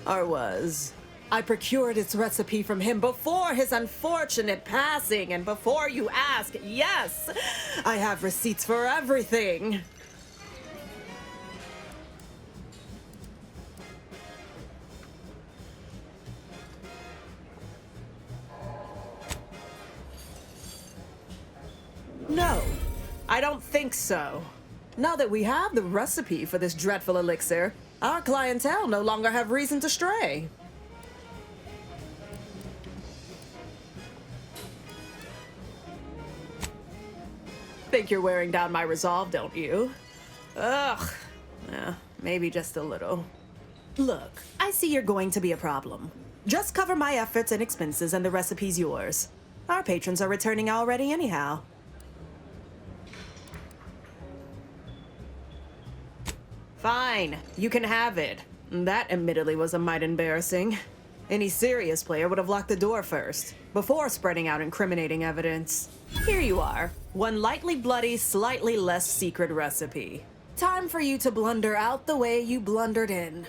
Or was. I procured its recipe from him before his unfortunate passing, and before you ask, yes, I have receipts for everything. No, I don't think so. Now that we have the recipe for this dreadful elixir, our clientele no longer have reason to stray. Think you're wearing down my resolve, don't you? Ugh. Maybe just a little. Look, I see you're going to be a problem. Just cover my efforts and expenses and the recipe's yours. Our patrons are returning already anyhow. Fine, you can have it. That admittedly was a mite embarrassing. Any serious player would have locked the door first, before spreading out incriminating evidence. Here you are, one lightly bloody, slightly less secret recipe. Time for you to blunder out the way you blundered in.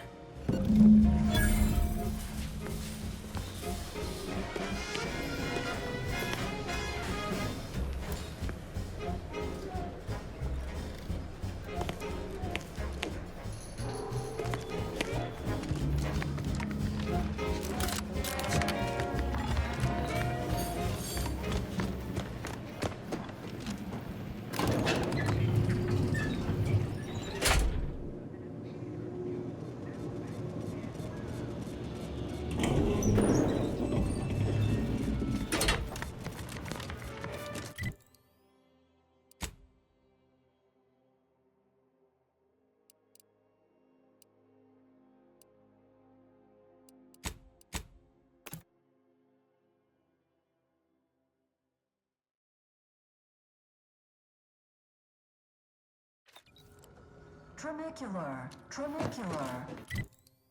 Tramicular.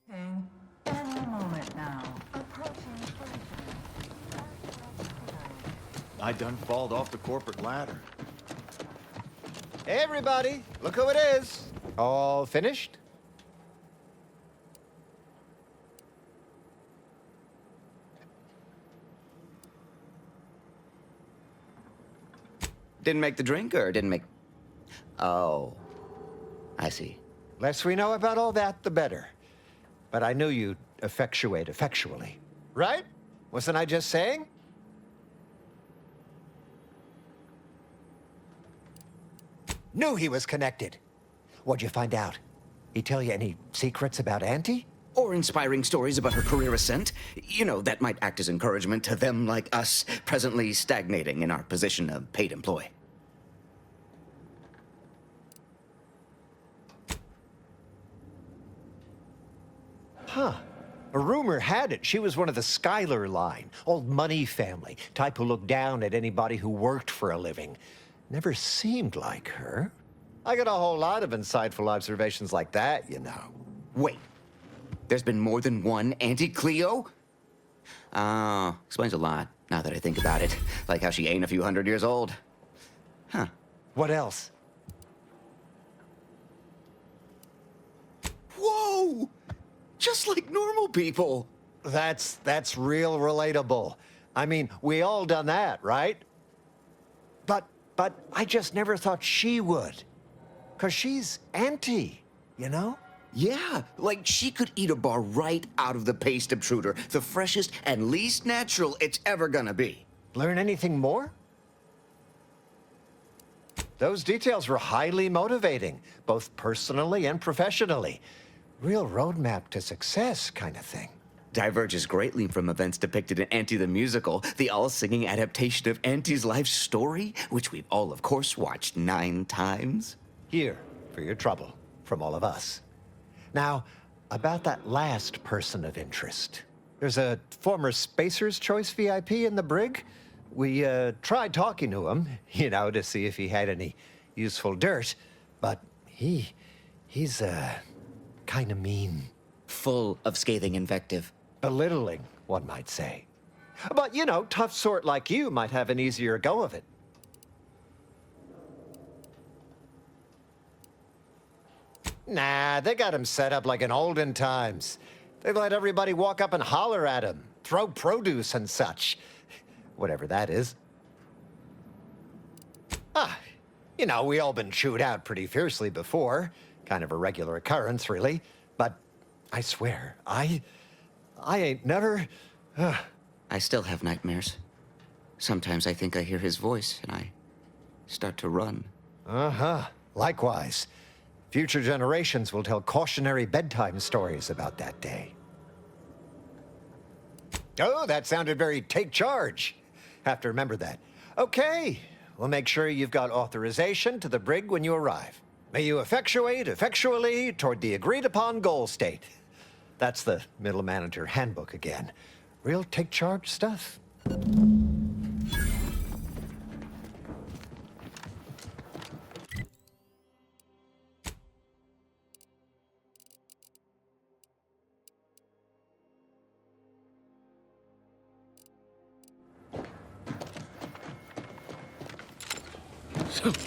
Any moment now. Approaching station. I done falled off the corporate ladder. Hey, everybody, look who it is. All finished? Didn't make the drink or didn't make... Oh, I see. Less we know about all that, the better. But I knew you'd effectuate effectually. Right? Wasn't I just saying? Knew he was connected. What'd you find out? He tell you any secrets about Auntie? Or inspiring stories about her career ascent. You know, that might act as encouragement to them like us, presently stagnating in our position of paid employee. Huh. A rumor had it she was one of the Schuyler line, old money family, type who looked down at anybody who worked for a living. Never seemed like her. I got a whole lot of insightful observations like that, you know. Wait. There's been more than one Auntie Cleo? Explains a lot, now that I think about it. Like how she ain't a few hundred years old. Huh. What else? Whoa! Just like normal people. That's real relatable. I mean, we all done that, right? But I just never thought she would. 'Cause she's Auntie, you know? Yeah, like she could eat a bar right out of the paste obtruder, the freshest and least natural it's ever gonna be. Learn anything more? Those details were highly motivating, both personally and professionally. Real roadmap to success kind of thing. Diverges greatly from events depicted in Auntie the Musical, the all-singing adaptation of Auntie's life story, which we've all, of course, watched 9 times. Here, for your trouble, from all of us. Now, about that last person of interest. There's a former Spacer's Choice VIP in the brig. We tried talking to him, you know, to see if he had any useful dirt, but he's kind of mean. Full of scathing invective. Belittling, one might say. But, you know, tough sort like you might have an easier go of it. Nah, they got him set up like in olden times. They let everybody walk up and holler at him, throw produce and such. Whatever that is. You know, we all been chewed out pretty fiercely before. Kind of a regular occurrence, really. But I swear, I ain't never... I still have nightmares. Sometimes I think I hear his voice and I start to run. Uh-huh. Likewise. Future generations will tell cautionary bedtime stories about that day. Oh, that sounded very take charge. Have to remember that. Okay, we'll make sure you've got authorization to the brig when you arrive. May you effectuate effectually toward the agreed upon goal state. That's the middle manager handbook again. Real take charge stuff.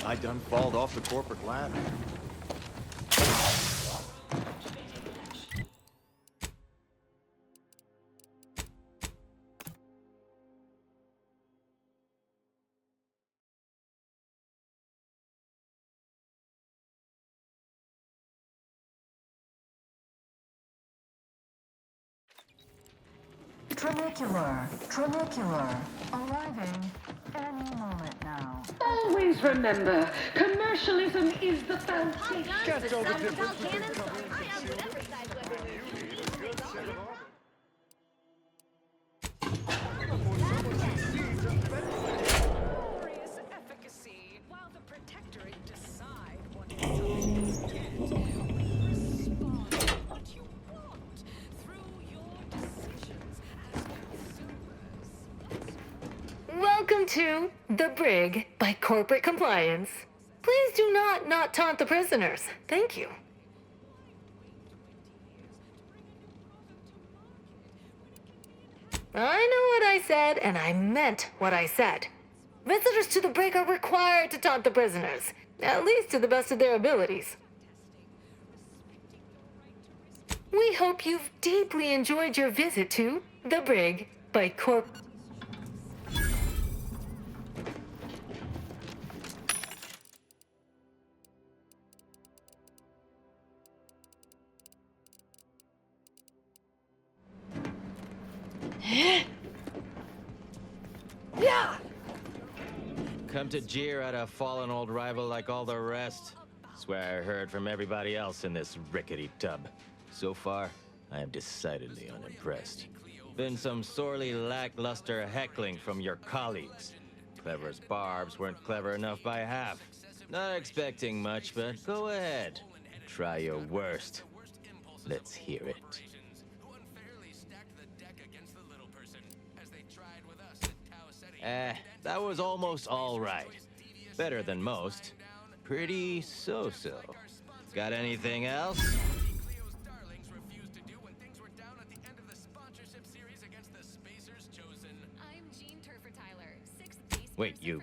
I done falled off the corporate ladder. Trinicular, arriving any moment now. Always remember, commercialism is the foundation. Efficacy, while the Protectorate decide what intelligence respond to what you want through your decisions as consumers. Welcome to The Brig by Corporate Compliance. Please do not taunt the prisoners. Thank you. I know what I said, and I meant what I said. Visitors to the brig are required to taunt the prisoners, at least to the best of their abilities. We hope you've deeply enjoyed your visit to The Brig by Come to jeer at a fallen old rival like all the rest. Swear I heard from everybody else in this rickety tub. So far, I am decidedly unimpressed. Been some sorely lackluster heckling from your colleagues. Clever as barbs weren't clever enough by half. Not expecting much, but go ahead. Try your worst. Let's hear it. That was almost all right. Better than most. Pretty so-so. Got anything else? Wait, you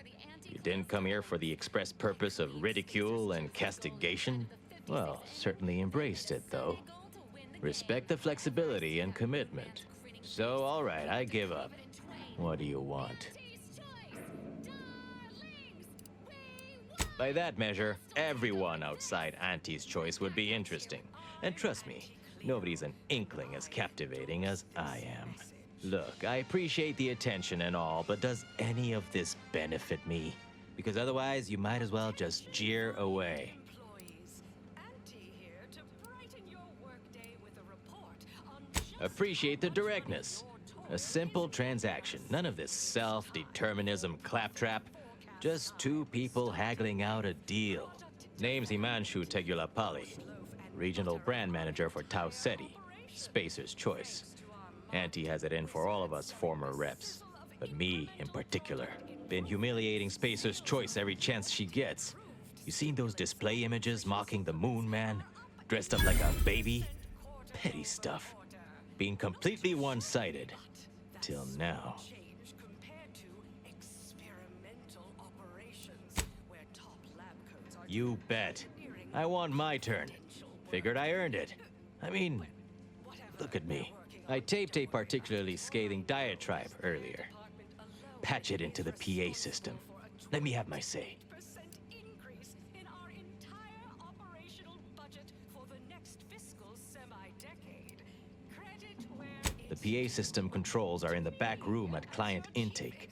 didn't come here for the express purpose of ridicule and castigation? Well, certainly embraced it, though. Respect the flexibility and commitment. So, all right, I give up. What do you want? By that measure, everyone outside Auntie's Choice would be interesting. And trust me, nobody's an inkling as captivating as I am. Look, I appreciate the attention and all, but does any of this benefit me? Because otherwise, you might as well just jeer away. Appreciate the directness. A simple transaction. None of this self-determinism claptrap. Just two people haggling out a deal. Name's Himanshu Tegulapalli, regional brand manager for Tau Ceti, Spacer's Choice. Auntie has it in for all of us former reps, but me in particular. Been humiliating Spacer's Choice every chance she gets. You seen those display images mocking the Moon Man? Dressed up like a baby? Petty stuff. Being completely one-sided. Till now. You bet. I want my turn. Figured I earned it. I mean, look at me. I taped a particularly scathing diatribe earlier. Patch it into the PA system. Let me have my say. The PA system controls are in the back room at client intake.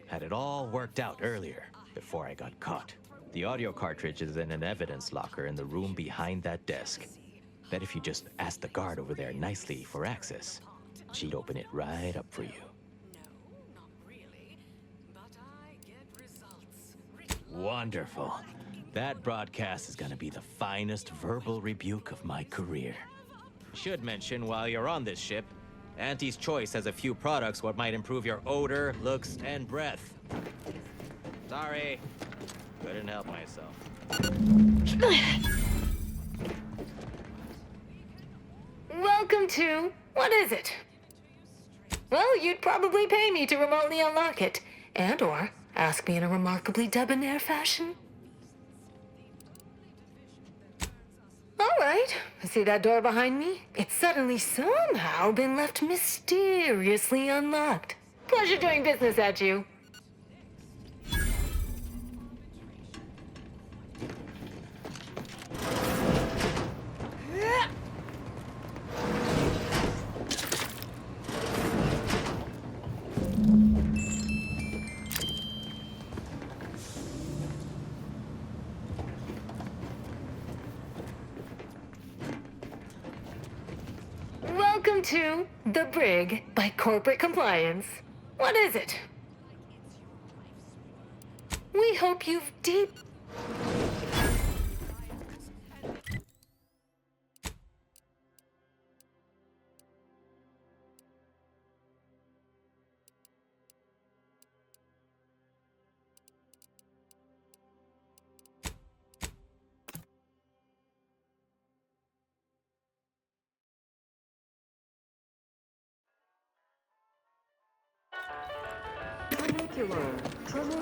Had it all worked out earlier, before I got caught. The audio cartridge is in an evidence locker in the room behind that desk. Bet if you just ask the guard over there nicely for access, she'd open it right up for you. Wonderful. That broadcast is gonna be the finest verbal rebuke of my career. Should mention while you're on this ship, Auntie's Choice has a few products what might improve your odor, looks, and breath. Sorry, couldn't help myself. Welcome to... what is it? Well, you'd probably pay me to remotely unlock it. And/or ask me in a remarkably debonair fashion. Alright, see that door behind me? It's suddenly somehow been left mysteriously unlocked. Pleasure doing business at you. Welcome to The Brig by Corporate Compliance. What is it? We hope you've deep...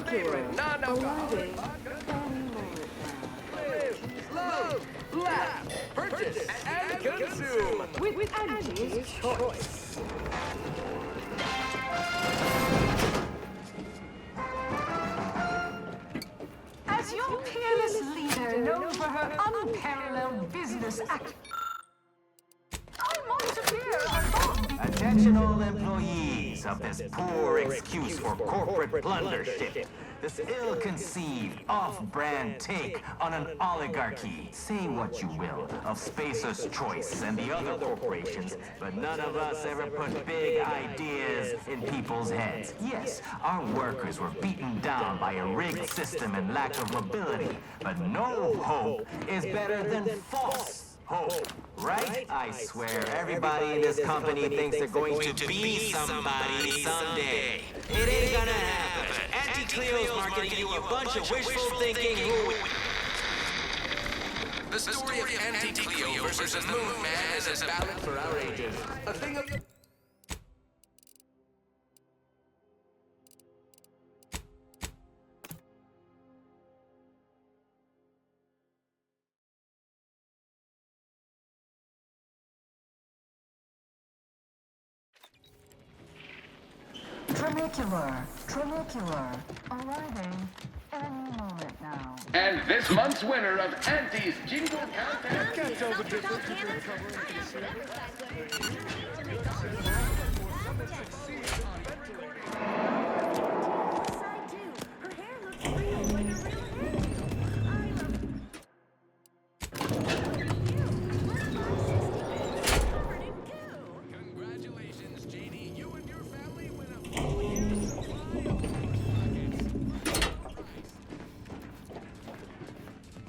Favorite non-alcoholic vodka. Live, love, laugh, purchase, and consume With Auntie's Choice. As your peerless leader, known for her unparalleled business act, I want to hear a Attention all employees of this poor excuse for corporate blundership. This ill-conceived, off-brand take on an oligarchy. Say what you will of Spacer's Choice and the other corporations, but none of us ever put big ideas in people's heads. Yes, our workers were beaten down by a rigged system and lack of mobility, but no hope is better than false hope, right? I swear, everybody in this company thinks they're going to be somebody someday. It ain't gonna happen. Anti-Cleo's marketing you a bunch of wishful thinking who... The story of Anti-Cleo versus the Moon Man is as valid for our ages. A thing of... Trinicular, arriving any moment now. And this month's winner of Auntie's Jingle Contest... Can't tell the difference between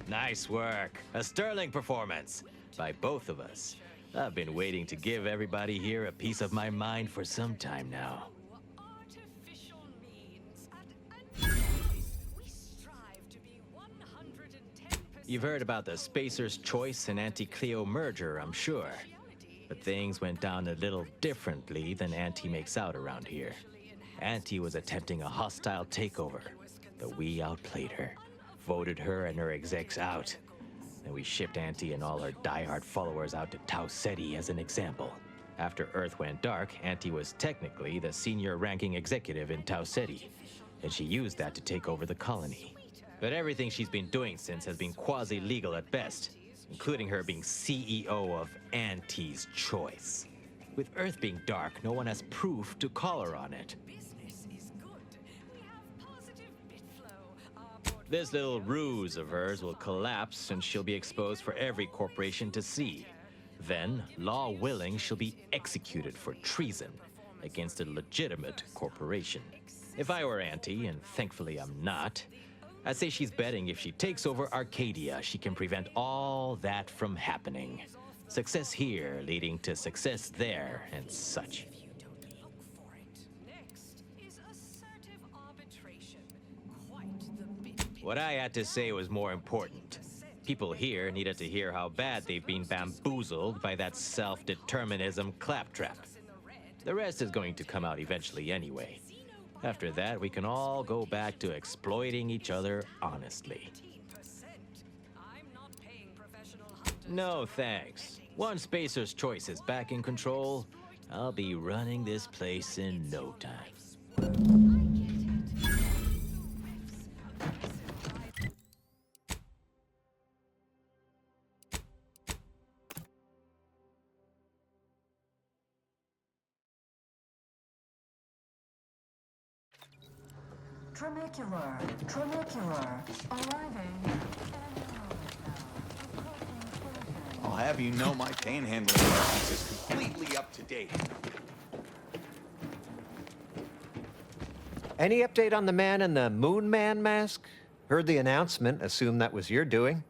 Nice work. A sterling performance by both of us. I've been waiting to give everybody here a piece of my mind for some time now. You've heard about the Spacer's Choice and Anti-Cleo merger, I'm sure. But things went down a little differently than Auntie makes out around here. Auntie was attempting a hostile takeover, but we outplayed her. Voted her and her execs out. Then we shipped Auntie and all her diehard followers out to Tau Ceti as an example. After Earth went dark, Auntie was technically the senior ranking executive in Tau Ceti, and she used that to take over the colony. But everything she's been doing since has been quasi-legal at best, including her being CEO of Auntie's Choice. With Earth being dark, no one has proof to call her on it. This little ruse of hers will collapse and she'll be exposed for every corporation to see. Then, law willing, she'll be executed for treason against a legitimate corporation. If I were Auntie, and thankfully I'm not, I'd say she's betting if she takes over Arcadia, she can prevent all that from happening. Success here leading to success there and such. What I had to say was more important. People here needed to hear how bad they've been bamboozled by that self-determinism claptrap. The rest is going to come out eventually anyway. After that, we can all go back to exploiting each other honestly. No thanks. Once Spacer's Choice is back in control, I'll be running this place in no time. Trinicular, arriving. I'll have you know my panhandling license is completely up to date. Any update on the man in the Moon Man mask? Heard the announcement, assumed that was your doing.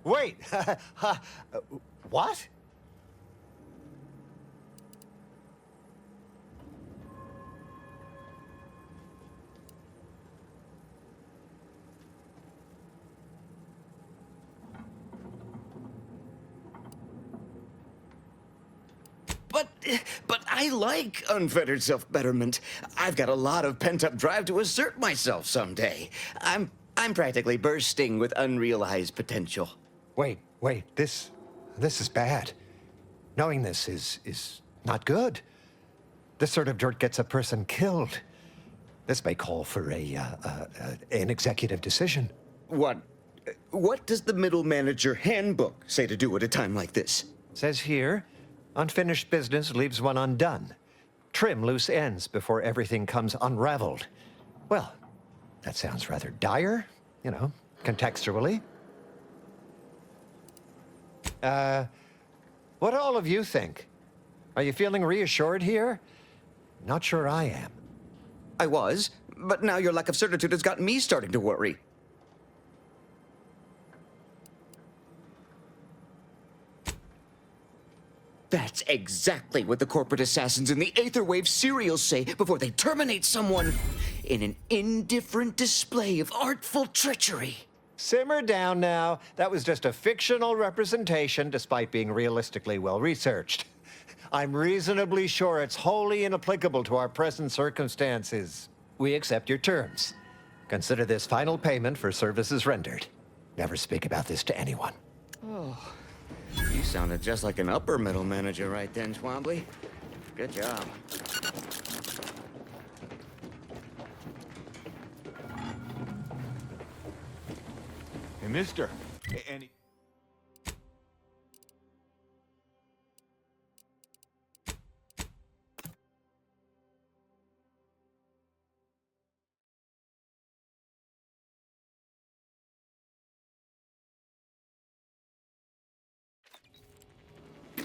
Wait! What? But I like unfettered self-betterment. I've got a lot of pent-up drive to assert myself someday. I'm practically bursting with unrealized potential. Wait, this is bad. Knowing this is not good. This sort of dirt gets a person killed. This may call for an executive decision. What What does the middle manager handbook say to do at a time like this? Says here, unfinished business leaves one undone. Trim loose ends before everything comes unraveled. Well, that sounds rather dire, you know, contextually. What do all of you think? Are you feeling reassured here? Not sure I am. I was, but now your lack of certitude has got me starting to worry. That's exactly what the corporate assassins in the Aetherwave serials say before they terminate someone in an indifferent display of artful treachery. Simmer down now. That was just a fictional representation despite being realistically well-researched. I'm reasonably sure it's wholly inapplicable to our present circumstances. We accept your terms. Consider this final payment for services rendered. Never speak about this to anyone. Oh, you sounded just like an upper middle manager right then, Twombly. Good job. Hey, mister. Any...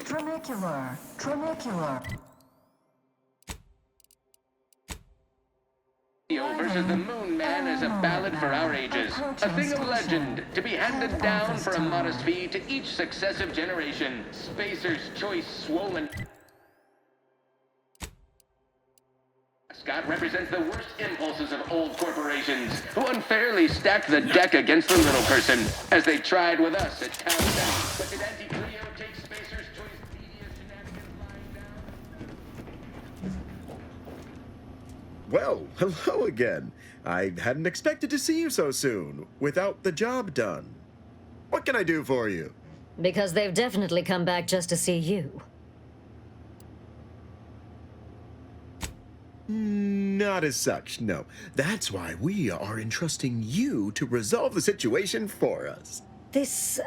Tramicular. Versus the Moon Man is a ballad for our ages. A thing of legend, to be handed down for a modest fee to each successive generation. Spacer's Choice swollen. Scott represents the worst impulses of old corporations, who unfairly stacked the deck against the little person, as they tried with us at Town Center. But did Auntie Cleo take Spacer's Choice devious shenanigans lying down? Well, hello again. I hadn't expected to see you so soon, without the job done. What can I do for you? Because they've definitely come back just to see you. Not as such, no. That's why we are entrusting you to resolve the situation for us. This,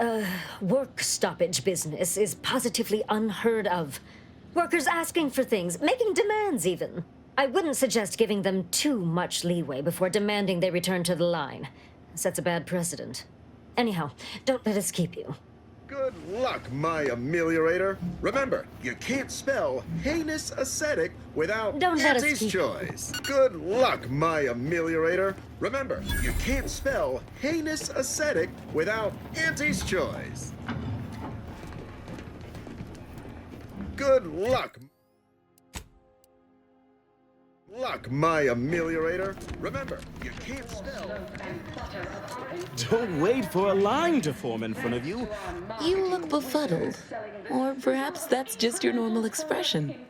work stoppage business is positively unheard of. Workers asking for things, making demands even. I wouldn't suggest giving them too much leeway before demanding they return to the line. Sets a bad precedent. Anyhow, don't let us keep you. Good luck, my ameliorator. Remember, you can't spell heinous ascetic without Don't let us Auntie's keep choice. Good luck, my ameliorator. Remember, you can't spell heinous ascetic without Auntie's choice. Good luck. My ameliorator. Remember, you can't spell. Don't wait for a line to form in front of you. You look befuddled. Or perhaps that's just your normal expression.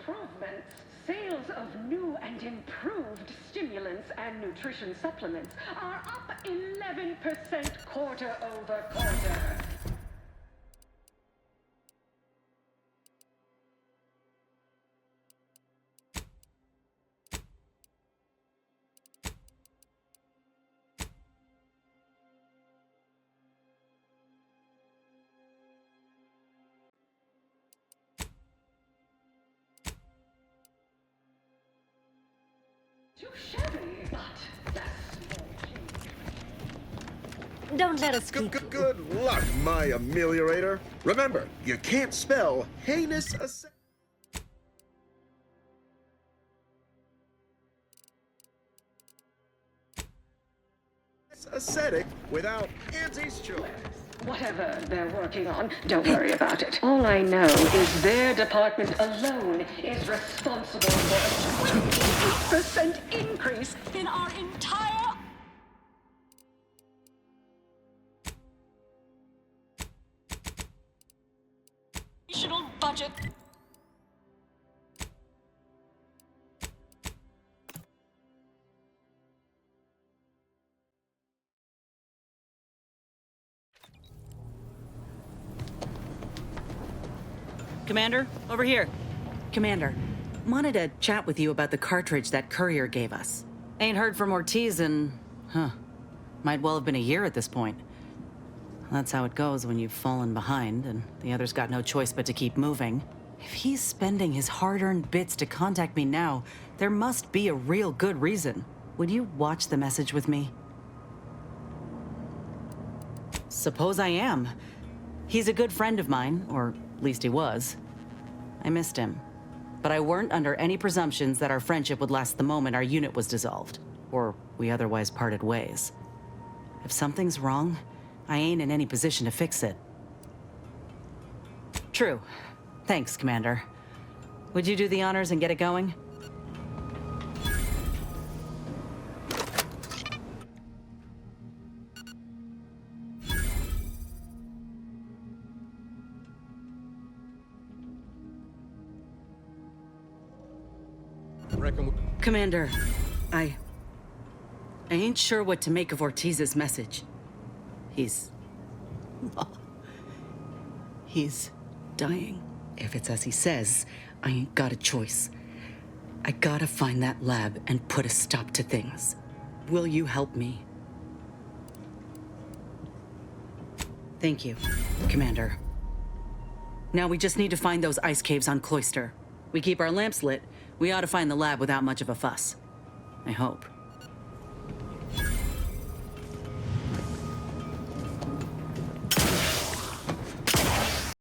Sales of new and improved stimulants and nutrition supplements are up 11% quarter over quarter. Too shabby, but Don't let us keep you. Good luck, my ameliorator. Remember, you can't spell heinous ascetic without Auntie's choice. whatever they're working on, don't worry about it. All I know is their department alone is responsible for a 28% increase in our entire budget. Commander, over here. Commander, wanted to chat with you about the cartridge that courier gave us. Ain't heard from Ortiz in, might well have been a year at this point. That's how it goes when you've fallen behind, and the other's got no choice but to keep moving. If he's spending his hard-earned bits to contact me now, there must be a real good reason. Would you watch the message with me? Suppose I am. He's a good friend of mine, or at least he was. I missed him. But I weren't under any presumptions that our friendship would last the moment our unit was dissolved, or we otherwise parted ways. If something's wrong, I ain't in any position to fix it. True. Thanks, Commander. Would you do the honors and get it going? Commander, I ain't sure what to make of Ortiz's message. He's dying. If it's as he says, I ain't got a choice. I gotta find that lab and put a stop to things. Will you help me? Thank you, Commander. Now we just need to find those ice caves on Cloister. We keep our lamps lit, we ought to find the lab without much of a fuss. I hope.